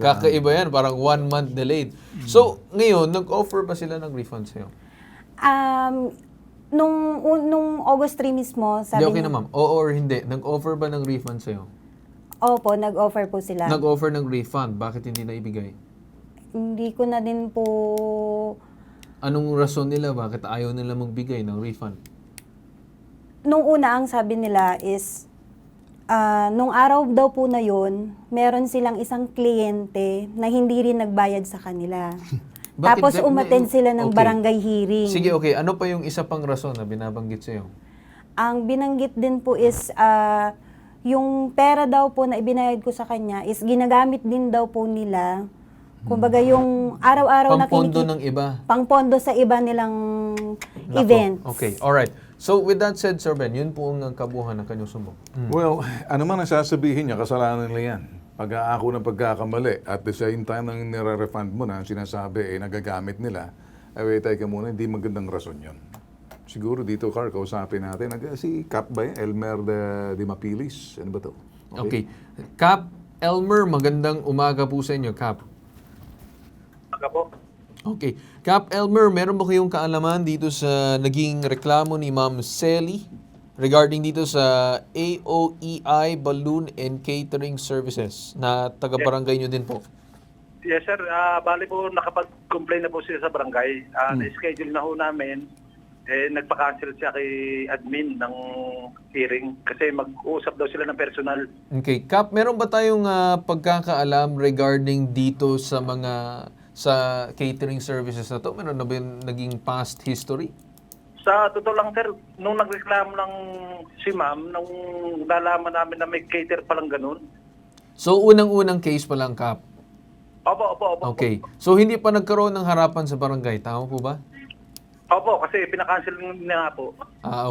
Kakaiba yan, parang 1 month delayed. So, ngayon, nag-offer ba sila ng refund sa'yo? Nung August 3 mismo, sabi Okay na ma'am, oo or hindi, nag-offer ba ng refund sa'yo? Opo, nag-offer po sila. Nag-offer ng refund, bakit hindi na ibigay? Hindi ko na din po... Anong rason nila, bakit ayaw nila magbigay ng refund? Nung una, ang sabi nila is, nung araw daw po na yun, meron silang isang kliyente na hindi rin nagbayad sa kanila. Tapos umattend sila ng barangay hearing. Sige, okay. Ano pa yung isa pang rason na binabanggit sa'yo? Ang binanggit din po is, yung pera daw po na ibinayad ko sa kanya is ginagamit din daw po nila. Kumbaga yung araw-araw na Pampondo ng iba. Pangpondo sa iba nilang events. Okay, alright. So with that said, Sir Ben, yun po ang kabuuan ng kanyang sumbong. Well, ano man ang sasabihin niya, kasalanan nila yan. Pag-aako ng pagkakamali at the same time nang nire-refund mo na, ang sinasabi nagagamit nila, wait, ka muna, hindi magandang rason yun. Siguro dito, Carl, kausapin natin. Si Cap ba yan? Elmer de Mapilis? Ano ba to? Okay. Cap, Elmer, magandang umaga po sa inyo, Cap. Umaga po. Okay. Cap, Elmer, meron ba kayong kaalaman dito sa naging reklamo ni Ma'am Selly regarding dito sa AOEI Balloon and Catering Services na taga-barangay nyo din po? Yes, sir. Bali po, nakapag-complain na po sila sa barangay. Na-schedule na ho namin. Nagpa-cancel siya kay admin ng hearing kasi mag-uusap daw sila ng personal. Okay. Cap, meron ba tayong pagkakaalam regarding dito sa catering services na to? Meron na ba yung naging past history? Sa totoo lang, sir, nung nagreklamo lang si ma'am, nung nalaman namin na may cater palang ganun. So, unang-unang case pa lang, Cap? Opo. Okay. So, hindi pa nagkaroon ng harapan sa barangay. Tama po ba? Opo, kasi pinakancel na nga po.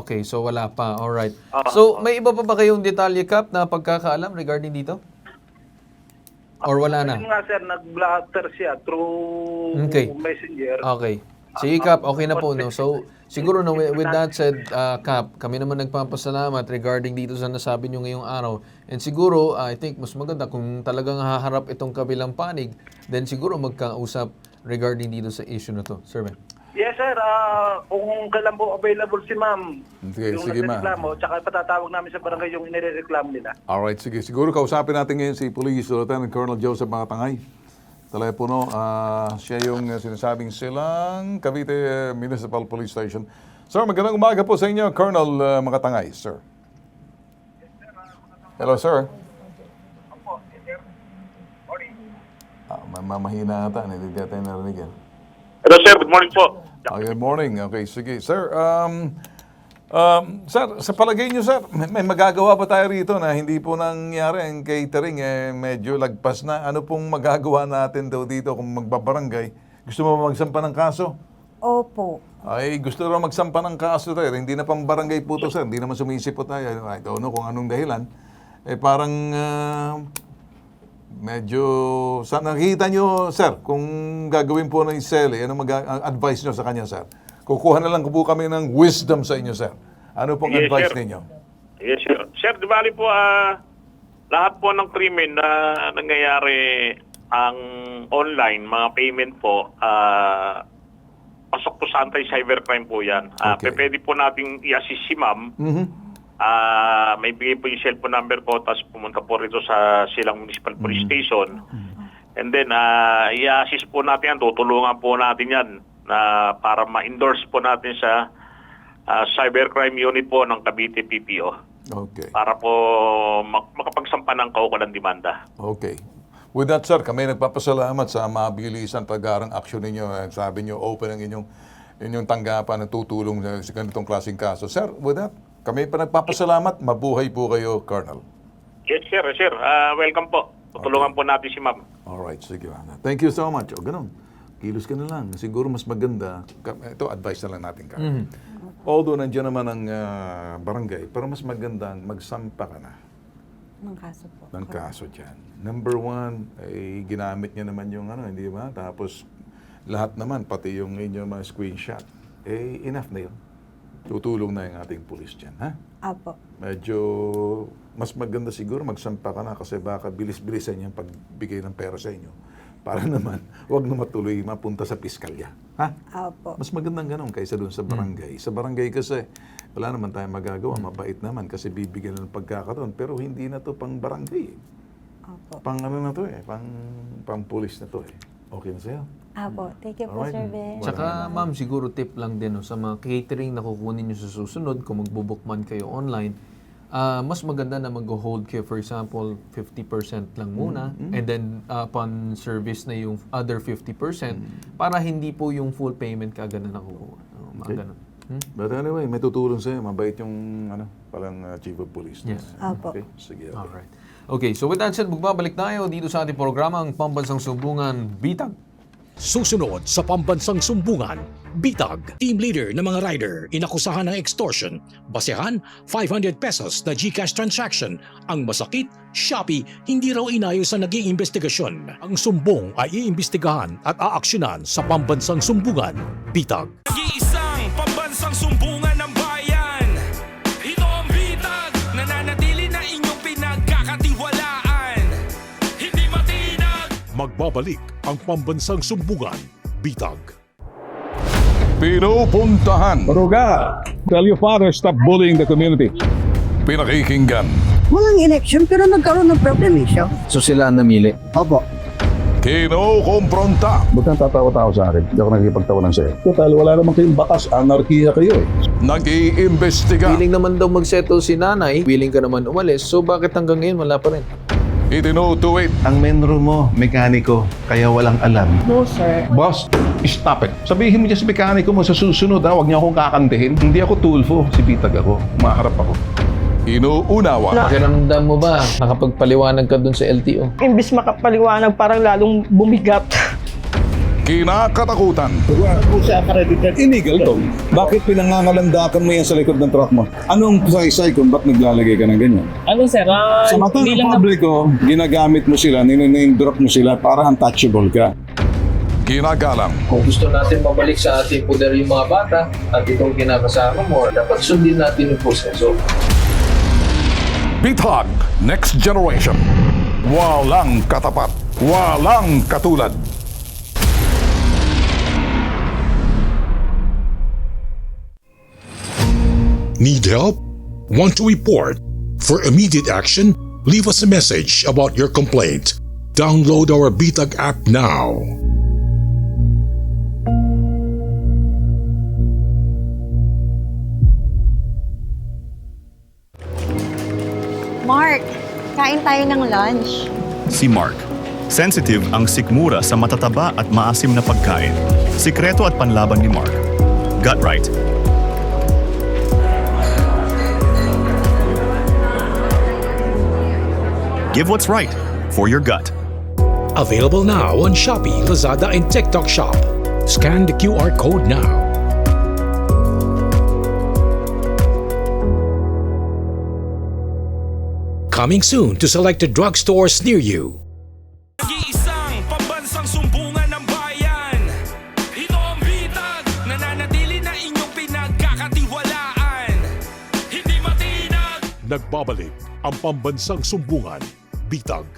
Okay. So, wala pa. Alright. So, may iba pa ba kayong detalye, Cap, na pagkakaalam regarding dito? Or wala na? Kasi nga, sir, nag-blatter siya through messenger. Okay. Sige, Cap. Okay na po, no? So, siguro, no, with that said, Cap, kami naman nagpapasalamat regarding dito sa nasabi nyo ngayong araw. And siguro, I think, mas maganda kung talagang haharap itong kabilang panig, then siguro magkausap regarding dito sa issue na to. Sir Ben. Yes, sir. Kung kailan po available si ma'am, Okay, yung sige, ma'am. nagreklamo, tsaka patatawag namin sa barangay yung inireklamo nila. Alright, sige. Siguro kausapin natin ngayon si Police Lieutenant Colonel Joseph Makatangay. Telepono, siya yung sinasabing silang Cavite Municipal Police Station. Sir, magandang umaga po sa inyo, Colonel Makatangay, sir. Hello, sir. Mahina ata, hindi natin narinig yan. Hello sir, good morning po. Good morning. Okay, sige. Sir, sir, sa palagay niyo, sir, may magagawa pa tayo rito na hindi po nangyari ang catering, medyo lagpas na. Ano pong magagawa natin daw dito kung magbabarangay? Gusto mo magsampa ng kaso? Opo. Ay, gusto raw magsampa ng kaso tayo. Hindi na pang barangay po to, sir. Hindi naman sumisipot tayo. I don't know kung anong dahilan. Parang medyo, nakikita nyo, sir, kung gagawin po ng Isele, ano mag-advise nyo sa kanya, sir? Kukuha na lang po kami ng wisdom sa inyo, sir. Ano pong Yes, advice sir. ninyo? Yes sir. Sir, di bali po, lahat po ng krimen na nangyayari ang online, mga payment po, pasok po sa anti-cybercrime po yan. Pwede po nating i-assist si ma'am. May bigay po yung cellphone number ko, tapos pumunta po rito sa Silang Municipal Police Station. And then, i-assist po natin yan, tutulungan po natin yan na para ma-endorse po natin sa cybercrime unit po ng Cavite PPO. Okay. Para po makapagsampa ng kaukulang demanda. Okay. With that, sir, kami nagpapasalamat sa mabilisan pag-arang action ninyo. Sabi nyo, open ang inyong tanggapan na tutulong sa ganitong klaseng kaso. Sir, with that, kami pa nagpapasalamat. Mabuhay po kayo, Colonel. Yes, sir. Sir, welcome po. Tutulungan po natin si ma'am. Alright, sige. Thank you so much. O, ganun. Kilos ka na lang. Siguro mas maganda. Ito, advice na lang natin, Colonel. Although nandiyan naman ang barangay, pero mas maganda magsampa ka na Ng kaso po. ng kaso dyan. Number one, ay ginamit niya naman yung hindi ba? Tapos lahat naman, pati yung inyong mga screenshot, enough na yun. Tutulong na yung ating pulis dyan, ha? Apo. Medyo mas maganda siguro magsampa ka na kasi baka bilis-bilisan yung pagbigay ng pera sa inyo. Para naman, wag na matuloy mapunta sa piskalya. Ha? Apo. Mas magandang ganun kaysa doon sa barangay. Sa barangay kasi, wala naman tayong magagawa. Mabait naman kasi bibigyan ng pagkakataon. Pero hindi na to pang barangay. Apo. Pang ano na to pang pulis na to Okay na sa'yo? Apo. Thank you po, Alright. Sir Ben. Tsaka ma'am, siguro tip lang din sa mga catering na kukunin nyo sa susunod, kung magbubookman kayo online, mas maganda na mag-hold kayo, for example, 50% lang muna, and then upon service na yung other 50%, para hindi po yung full payment kaagad na nakukuha. Okay. Ganun. But anyway, may tutulong sa'yo. Mabait yung parang chief of police. Yes. Apo. Okay, sige. Alright. Okay, so with that said, magbabalik tayo dito sa ating programa, ang Pambansang Sumbungan Bitag. Susunod sa Pambansang Sumbungan, Bitag, team leader ng mga rider, inakusahan ng extortion. Basehan, 500 pesos na GCash transaction. Ang masakit, Shopee, hindi raw inayos sa naging investigasyon. Ang sumbong ay iimbestigahan at aaksyonan sa Pambansang Sumbungan, Bitag. Nag-iisang pambansang sumbungan ng bayan. Ito ang bitag, nananatili na inyong pinagkakatiwalaan. Hindi matinag. Magbabalik ang Pambansang Sumbungan, Bitag. Pinupuntahan. Maruga, tell your father stop bullying the community. Pinakikinggan. Walang election pero nagkaroon ng problem siya. So sila ang namili? Opo. Kinukumpronta. Huwag kang tatawa-tawa sa akin. Hindi ako nakikipagtawanan sa'yo. Total, wala naman kayong bakas. Anarkiya kayo Nag-iimbestiga. Willing naman daw mag-settle si nanay, willing ka naman umalis, so bakit hanggang ngayon wala pa rin? Itinutuwid. Ang menro mo, mekaniko, kaya walang alam. No, sir. Boss, stop it. Sabihin mo dyan sa mekaniko mo sa susunod, huwag niyo akong kakantihin. Hindi ako Tulfo, si Bitag ako. Maharap ako. Inuunawa. Pakiramdam mo ba, nakapagpaliwanag ka dun sa LTO? Imbis makapaliwanag, parang lalong bumigat. Kinakatakutan. Illegal to. Bakit pinangangalandakan mo yan sa likod ng truck mo? Anong saysay kung ba't naglalagay ka ng ganyan? Ano sir, Sa mata ng publiko, ginagamit mo sila, niname drop mo sila para untouchable ka. Ginagalang. Kung gusto natin mabalik sa ating poder yung mga bata at itong kinakasama mo, dapat sundin natin yung proseso. Bitag. Next Generation. Walang katapat. Walang katulad. Need help? Want to report? For immediate action, leave us a message about your complaint. Download our Bitag app now. Mark, kain tayo ng lunch. Si Mark. Sensitive ang sikmura sa matataba at maasim na pagkain. Sikreto at panlaban ni Mark. Gut right. Give what's right for your gut. Available now on Shopee, Lazada, and TikTok Shop. Scan the QR code now. Coming soon to selected drugstores near you. Nag-iisang pambansang sumbungan ng bayan. Ito ang bitag, nananatili na inyong pinagkakatiwalaan. Hindi matinag. Nagbabalik ang pambansang sumbungan, Bitag.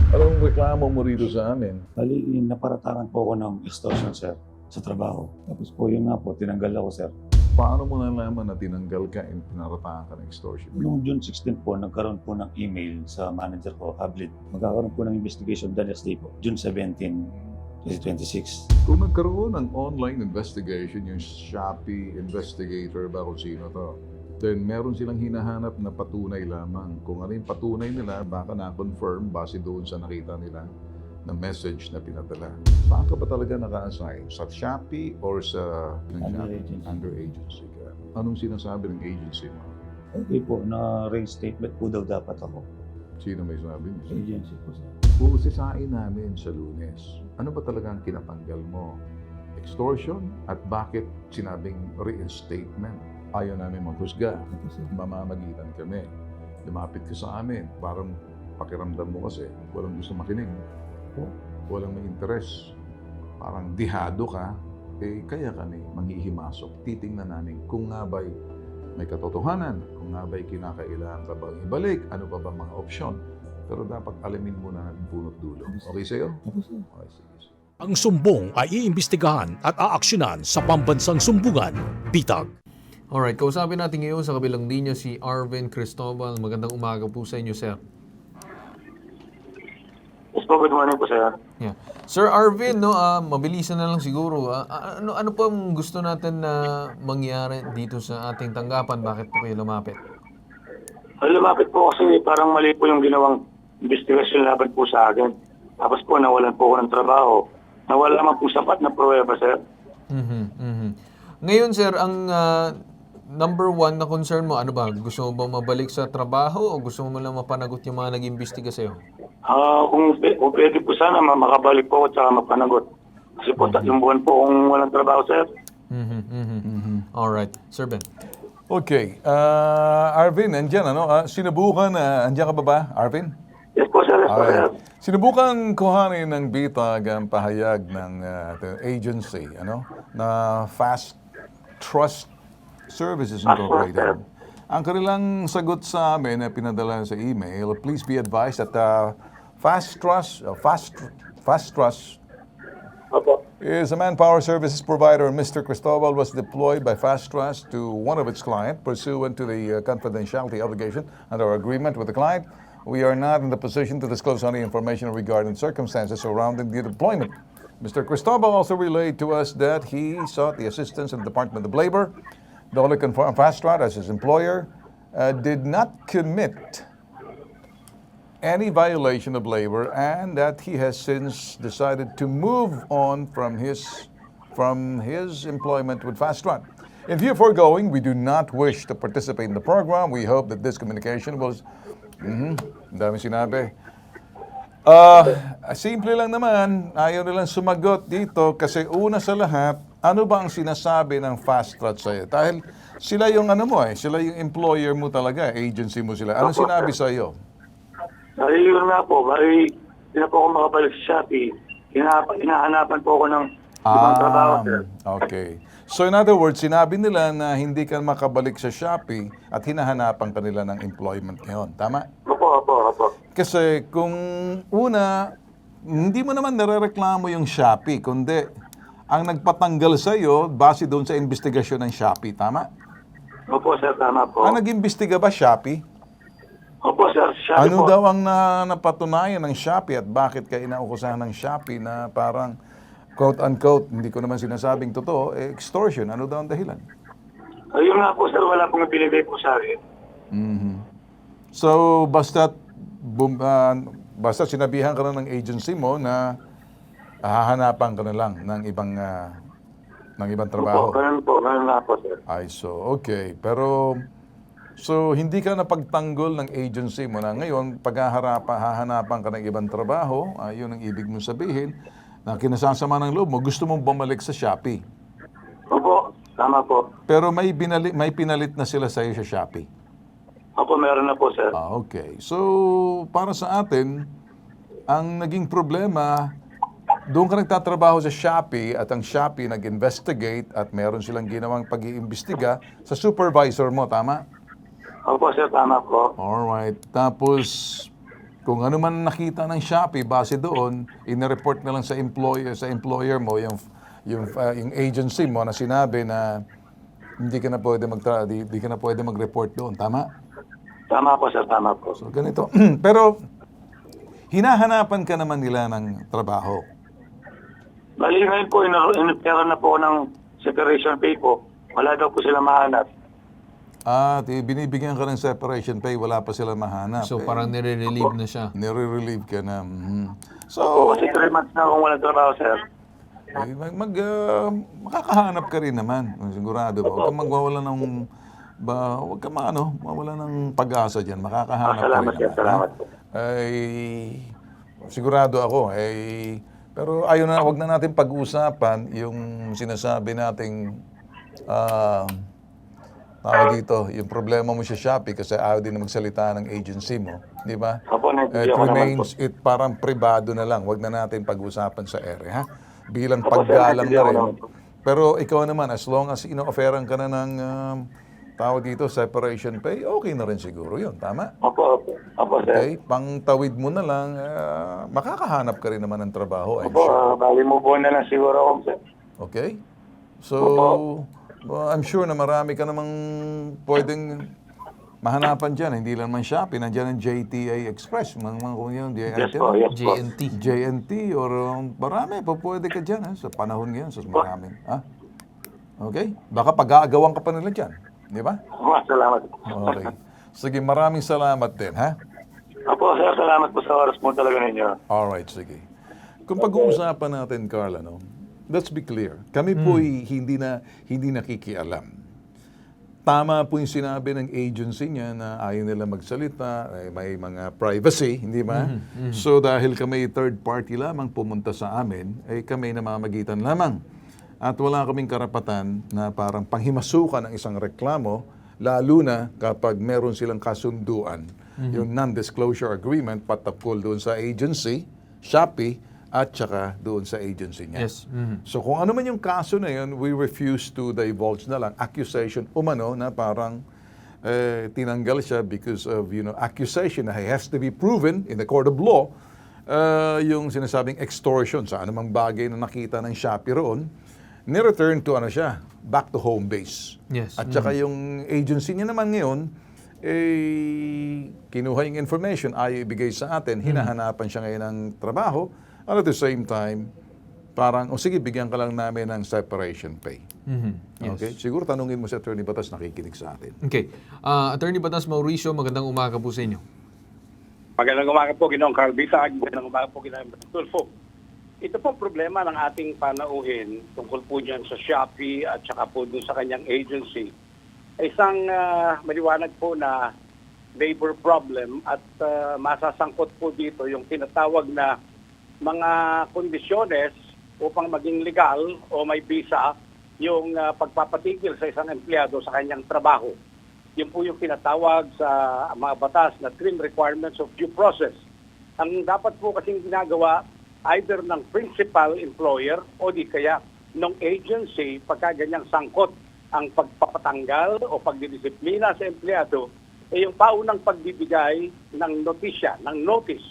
Anong reklamo mo rito sa amin? Bali, naparatangan po ako ng extortion, sir, sa trabaho. Tapos po yun nga po, tinanggal ako, sir. Paano mo nalaman na tinanggal ka and pinaratangan ka ng extortion? Noong June 16 po, nagkaroon po ng email sa manager ko, Hablit. Magkakaroon po ng investigation the next day po, June 17, 2026. Kung nagkaroon ng online investigation, yung Shopee investigator ba kung sino to, then meron silang hinahanap na patunay lamang. Kung ano yung patunay nila, baka na-confirm base doon sa nakita nila na message na pinadala. Saan ka ba talaga naka-assign? Sa Shopee or sa under agency ka? Anong sinasabi ng agency mo? Okay po, na-range statement po daw dapat ako. Sino may sabi niyo? Agency po, sir. Pusisain namin sa Lunes. Ano ba talaga ang kinatanggal mo? Extortion? At bakit sinabing reinstatement? Ayaw namin maghusga. Mamamagitan kami. Lumapit ka sa amin. Parang pakiramdam mo kasi walang gusto makinig. Walang may interes. Parang dihado ka. Kaya kami manghihimasok. Titingnan namin kung nga ba'y may katotohanan. Kung nga ba'y kinakailangan ka bang ibalik. Ano pa ba mga opsyon. Pero dapat alamin muna natin punot dulo. Okay sa'yo? Okay, sige. Ang sumbong ay iimbestigahan at aaksyonan sa pambansang sumbungan, Bitag. Alright, kausapin natin ngayon sa kabilang linya si Arvin Cristobal. Magandang umaga po sa inyo, sir. Yes po, good morning po, sir. Yeah. Sir Arvin, no, mabilisan na lang siguro. Ano po ang gusto natin na mangyari dito sa ating tanggapan? Bakit po kayo lumapit? Lumapit po kasi parang mali po yung ginawang investigasyon laban po sa akin. Tapos po, nawalan po ako ng trabaho. Nawala naman po sapat na pruweba, sir. Ngayon, sir, ang number one na concern mo, ano ba? Gusto mo ba mabalik sa trabaho o gusto mo lang mapanagot yung mga nag-imbestiga sa'yo? Kung pwede po sana, makabalik po ako at saka mapanagot. Kasi po, 3 buwan po kung walang trabaho, sir. Alright. Sir Ben. Okay. Arvin, andyan, ano? Sinubukan, andyan ka ba ba, Arvin? Yes po, sir. Yes po, sir. Sinubukan kuhanin ng Bitag ang pahayag ng agency, ano? Na Fast Trust Services Incorporated. Ang kanilang sagot sa amin na pinadala sa email, please be advised that Fast Trust is a manpower services provider. Mr. Cristobal was deployed by Fast Trust to one of its clients pursuant to the confidentiality obligation under our agreement with the client. We are not in the position to disclose any information regarding circumstances surrounding the deployment. Mr. Cristobal also relayed to us that he sought the assistance of the Department of Labor. The only confirmed Fast Trust as his employer did not commit any violation of labor, and that he has since decided to move on from his employment with Fast Trust. In view of foregoing, we do not wish to participate in the program. We hope that this communication will... Ang dami sinabi. Simple lang naman, ayaw nilang sumagot dito kasi una sa lahat, ano ba ang sinasabi ng Fast Trust sa'yo? Dahil sila yung sila yung employer mo talaga, agency mo sila. Ano sinabi sa'yo? Yun nga po, hindi na po ako makabalik sa Shopee. Hinahanapan po ako ng ibang trabaho, sir. Okay. So in other words, sinabi nila na hindi ka makabalik sa Shopee at hinahanapan ka nila ng employment ngayon. Tama? Opo. Kasi kung una, hindi mo naman narereklamo yung Shopee, kundi ang nagpatanggal sa iyo base doon sa investigasyon ng Shopee. Tama? Opo, sir. Tama po. Nag-imbestiga ba Shopee? Opo, sir. Shopee Ano po. daw ang napatunayan ng Shopee at bakit kayo inaukusahan ng Shopee na parang quote-unquote, hindi ko naman sinasabing totoo, extortion? Ano daw ang dahilan? Ayun nga po, sir. Wala pong binigay po sa akin. So, basta sinabihan ka na ng agency mo na hahanapan ka na lang ng ibang trabaho. Opo, ganun na po, sir. Ay, so, okay. Pero, so, hindi ka napagtanggol ng agency mo na ngayon, hahanapan ka ng ibang trabaho, yun ang ibig mong sabihin, na kinasasama ng loob mo, gusto mong bumalik sa Shopee. Opo, tama po. Pero may pinalit na sila sa iyo sa Shopee. Opo, meron na po, sir. Okay. So, para sa atin, ang naging problema, doon ka nagtatrabaho sa Shopee at ang Shopee nag-investigate at meron silang ginawang pag-iimbestiga sa supervisor mo, tama? Opo, sir. Tama po. Alright. Tapos, kung ano man nakita ng Shopee, base doon, in-report na lang sa employer mo, yung agency mo na sinabi na hindi ka na pwede mag-report doon, tama? Tama po, sir. Tama po. So, ganito. Pero, hinahanapan ka naman nila ng trabaho. Bali ngayon po, inipera na po ng separation pay po. Wala daw po sila mahanap. Binibigyan ka ng separation pay, wala pa sila mahanap. So, parang nire-relieve na siya. Nire-relieve ka na. So, kasi 3 months na akong walang trabaho, sir. Makakahanap ka rin naman. Sigurado ba? Huwag kang magwawala ng mawala ng pag-asa dyan. Makakahanap ka rin naman. Salamat po. Sigurado ako. Pero wag na natin pag-usapan yung sinasabi nating tawag dito, yung problema mo sa Shopee kasi ayaw din na magsalita ng agency mo, di ba? It parang pribado na lang. Wag na natin pag-usapan sa ere, ha? Bilang paggalang na rin. Pero ikaw naman, as long as ino-offeran ka na ng tawag dito, separation pay, okay na rin siguro yun, tama? Opo, sir. Okay, pangtawid mo na lang, makakahanap ka rin naman ng trabaho. Bali mo po na lang siguro ako, sir. Okay? So, I'm sure na marami ka namang pwedeng mahanapan dyan. Hindi lang man Shopee, nandiyan ang JTA Express. JNT or marami pa pwede ka dyan sa panahon ngayon. So, marami. Okay? Baka pag-aagawan ka pa nila dyan. Di ba? Salamat. Okay. Sige, maraming salamat din, ha? Opo, sir. Salamat po sa oras mo talaga ninyo. Alright, sige. Kung pag-uusapan natin, Carla, let's be clear. Kami po hindi nakikialam. Tama po yung sinabi ng agency niya na ayaw nila magsalita, may mga privacy, hindi ba? So dahil kami third party lamang pumunta sa amin, kami namamagitan lamang. At wala kaming karapatan na parang panghimasukan ng isang reklamo, lalo na kapag meron silang kasunduan, yung non-disclosure agreement patapol doon sa agency, Shopee, at saka doon sa agency niya. Yes. So kung ano man yung kaso na yun, we refuse to divulge na lang. Accusation umano na parang tinanggal siya because of accusation na he has to be proven in the court of law, yung sinasabing extortion sa anumang bagay na nakita ng Shopee roon, ni-return to back to home base. Yes. At saka yung agency niya naman ngayon, kinuha yung information, ayaw ibigay sa atin, hinahanapan siya ngayon ng trabaho, at at the same time, parang, sige, bigyan ka lang namin ng separation pay. Yes. Okay? Siguro tanungin mo si Attorney Batas, nakikinig sa atin. Okay. Attorney Batas Mauricio, magandang umaga po sa inyo. Magandang umaga po, Ginoong Carl Bitag. Magandang umaga po, Ginoong Tulfo. Ito po problema ng ating panauhin tungkol po dyan sa Shopee at saka po dun sa kanyang agency. Isang maliwanag po na labor problem at masasangkot po dito yung tinatawag na mga kondisyones upang maging legal o may visa yung pagpapatigil sa isang empleyado sa kanyang trabaho. Yun po yung tinatawag sa mga batas na trim requirements of due process. Ang dapat po kasing ginagawa either ng principal employer o di kaya ng agency pagka ganyang sangkot ang pagpapatanggal o pagdidisiplina sa empleyado yung paunang pagbibigay ng notisya, ng notice,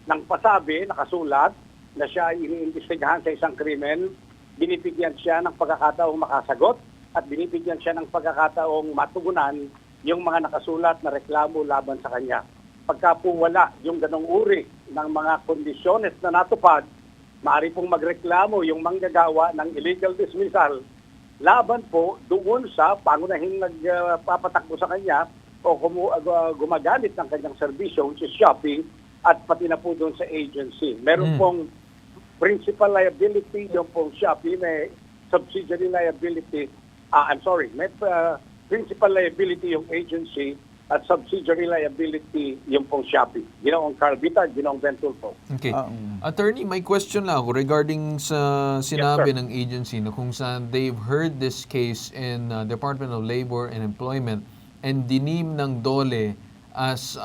ng pasabi, nakasulat na siya ay iniimbestigahan sa isang krimen, binibigyan siya ng pagkakataong makasagot at binibigyan siya ng pagkakataong matugunan yung mga nakasulat na reklamo laban sa kanya. Pagka po wala yung ganong uri ng mga kondisyones na natupad, maaari pong magreklamo yung manggagawa ng illegal dismissal laban po doon sa pangunahing nagpapatakbo sa kanya o gumagamit ng kanyang serbisyo, which is Shopee, at pati na po doon sa agency. Meron pong principal liability yung pong Shopee, may subsidiary liability, may principal liability yung agency at subsidiary liability yung pong Shopee. Ginoong Carl Bitag, Ginoong Ben Tulfo. Okay. Attorney, may question lang ako regarding sa sinabi ng agency na kung saan they've heard this case in Department of Labor and Employment and dinim ng DOLE as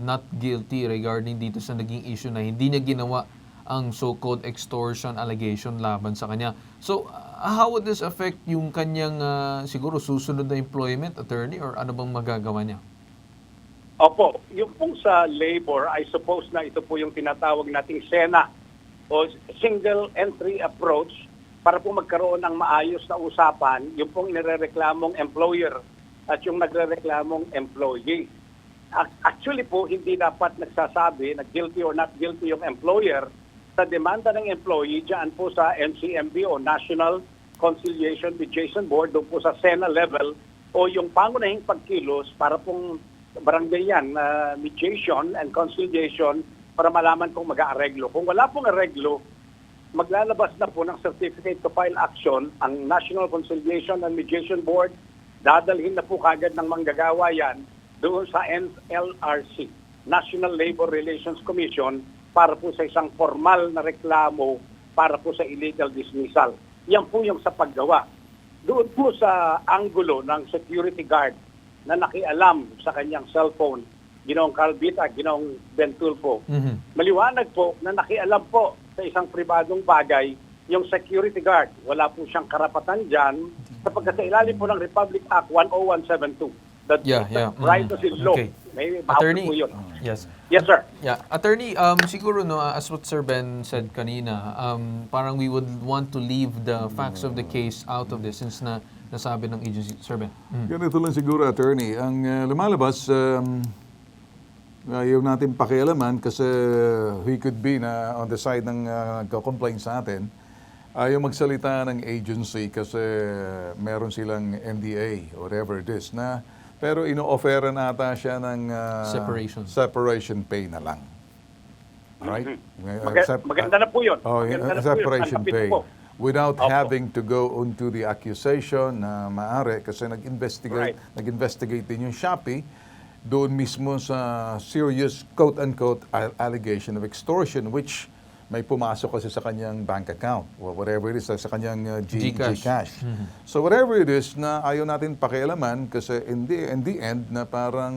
not guilty regarding dito sa naging issue na hindi niya ginawa ang so-called extortion allegation laban sa kanya. So, how would this affect yung kanyang siguro susunod na employment, attorney, or ano bang magagawa niya? Opo, yung pong sa labor, I suppose na ito po yung tinatawag nating SENA o single entry approach para po magkaroon ng maayos na usapan yung pong nirereklamong employer at yung nagrereklamong employee. Actually po, hindi dapat nagsasabi na guilty or not guilty yung employer sa demanda ng employee dyan po sa NCMB o National Conciliation Mediation Board, doon po sa SENA level o yung pangunahing pagkilos para pong barangay yan, mediation and conciliation para malaman kung mag-aareglo. Kung wala pong areglo, maglalabas na po ng certificate to file action ang National Conciliation and Mediation Board. Dadalhin na po kagad ng manggagawa yan doon sa NLRC, National Labor Relations Commission, para po sa isang formal na reklamo para po sa illegal dismissal. Yan po yung sa paggawa. Doon po sa anggulo ng security guard na nakialam sa kanyang cellphone, Ginoong Carl Bitag, Ginoong Ben Tulfo. Maliwanag po na nakialam po sa isang pribadong bagay yung security guard. Wala po siyang karapatan dyan sapagkat sa ilalim po ng Republic Act 10172. That privacy law. Okay. May Attorney, po yun. yes. Yes, sir. Yeah, attorney, siguro no, as what Sir Ben said kanina, parang we would want to leave the facts of the case out of this since na nasabi ng agency. Sir Ben. Ganito lang siguro, attorney. Ang lumalabas, ayaw natin pakialaman kasi we could be na on the side ng complaint sa atin. Ayaw magsalita ng agency kasi meron silang NDA, whatever it is, na pero ino-offera nata siya ng separation pay na lang. Right? Maganda na po yun. Separation pay. Without having to go into the accusation na maaari kasi nag-investigate din yung Shopee doon mismo sa serious quote-unquote allegation of extortion which may pumasok kasi sa kanyang bank account or whatever it is, sa kanyang Gcash. So whatever it is na ayaw natin pakialaman kasi in the end na parang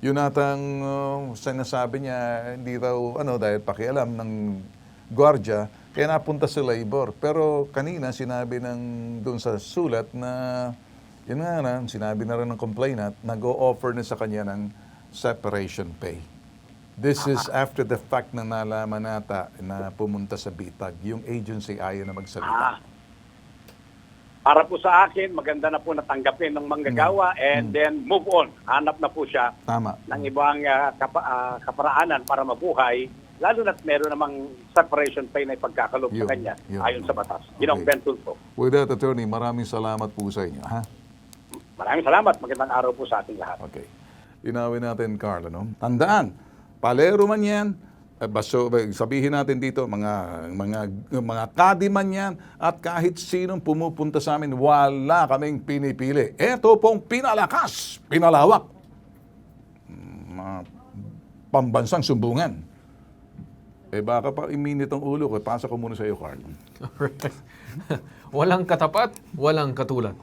yun natang sinasabi niya hindi raw dahil pakialam ng gwardiya kaya napunta sa labor. Pero kanina sinabi doon sa sulat na yun nga na, sinabi na rin ng complainant nag-o-offer na sa kanya ng separation pay. This is after the fact na nalaman nata na pumunta sa Bitag. Yung agency ayaw na magsalita. Para po sa akin, maganda na po natanggapin ng manggagawa and then move on. Hanap na po siya ng ibang kaparaanan para mabuhay, lalo na't meron namang separation pay na ipagkakalob sa kanya ayon sa batas. Ginoong Ben Tulfo. With that, attorney, maraming salamat po sa inyo. Ha? Maraming salamat. Magandang araw po sa ating lahat. Okay. Linawin natin, Carl. Tandaan, palero man yan, sabihin natin dito, mga kadi man yan, at kahit sinong pumupunta sa amin, wala kaming pinipili. Ito pong pinalakas, pinalawak. Pambansang sumbungan. Baka pa iminit ang ulo ko. Pasok ko muna sa iyo, Carl. Walang katapat, walang katulad.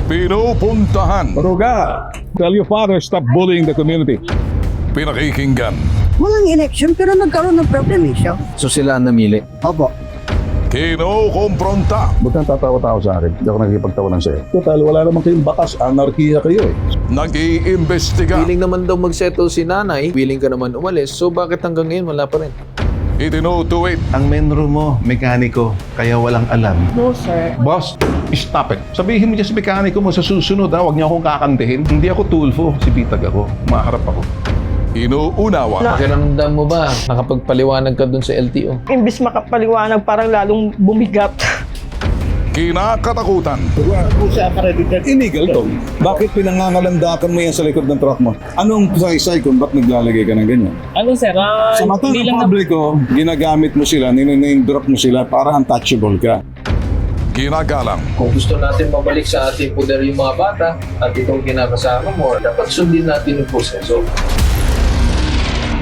Pinupuntahan. Ruga, tell your father stop bullying the community. Pinakikinggan. Walang election pero nagkaroon ng proclamation. So sila ang namili? Opo. Kinukompronta. Ba't kang tatawa-tawa sa akin? Hindi ako nakikipagtawanan sa'yo. Total, wala naman kayong bakas. Anarkiya kayo eh. Nag-iimbestiga. Willing naman daw mag-settle si nanay. Willing ka naman umalis. So bakit hanggang ngayon wala pa rin? Itinutuwid. Ang menro mo, mekaniko, kaya walang alam. No, sir. Boss, stop it. Sabihin mo dyan sa mekaniko mo sa susunod, huwag niyo akong kakantihin. Hindi ako Tulfo, si Bitag ako. Maharap ako. Inuunawa. Pakiramdam mo ba, nakapagpaliwanag ka dun sa LTO? Imbis makapaliwanag, parang lalong bumigat. Kinakatakutan. Wala po siya accredited. Illegal to. Bakit pinangangalandakan mo yan sa likod ng truck mo? Anong saysay kung ba't naglalagay ka ng ganyan? Ano, sir? Sa mata ng publiko, ginagamit mo sila, niname drop mo sila para untouchable ka. Ginagalang. Kung gusto natin mabalik sa ating poder yung mga bata at itong kinakasama mo, dapat sundin natin yung proseso.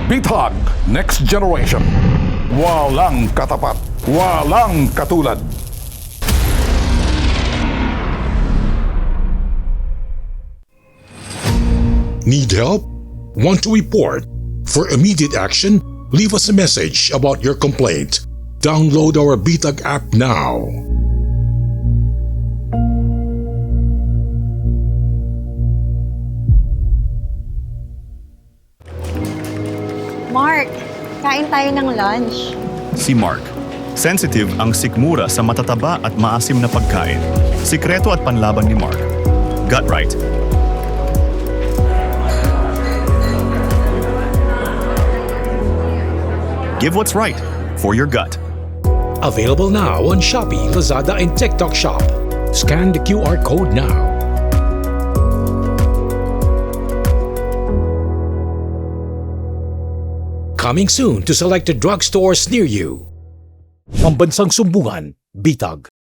Bitag Next Generation. Walang katapat. Walang katulad. Need help? Want to report? For immediate action, leave us a message about your complaint. Download our Bitag app now. Mark, kain tayo ng lunch. Si Mark. Sensitive ang sikmura sa matataba at maasim na pagkain. Sikreto at panlaban ni Mark. Gut right. Give what's right for your gut. Available now on Shopee, Lazada, and TikTok Shop. Scan the QR code now. Coming soon to selected drugstores near you. Pambansang Sumbungan, Bitag.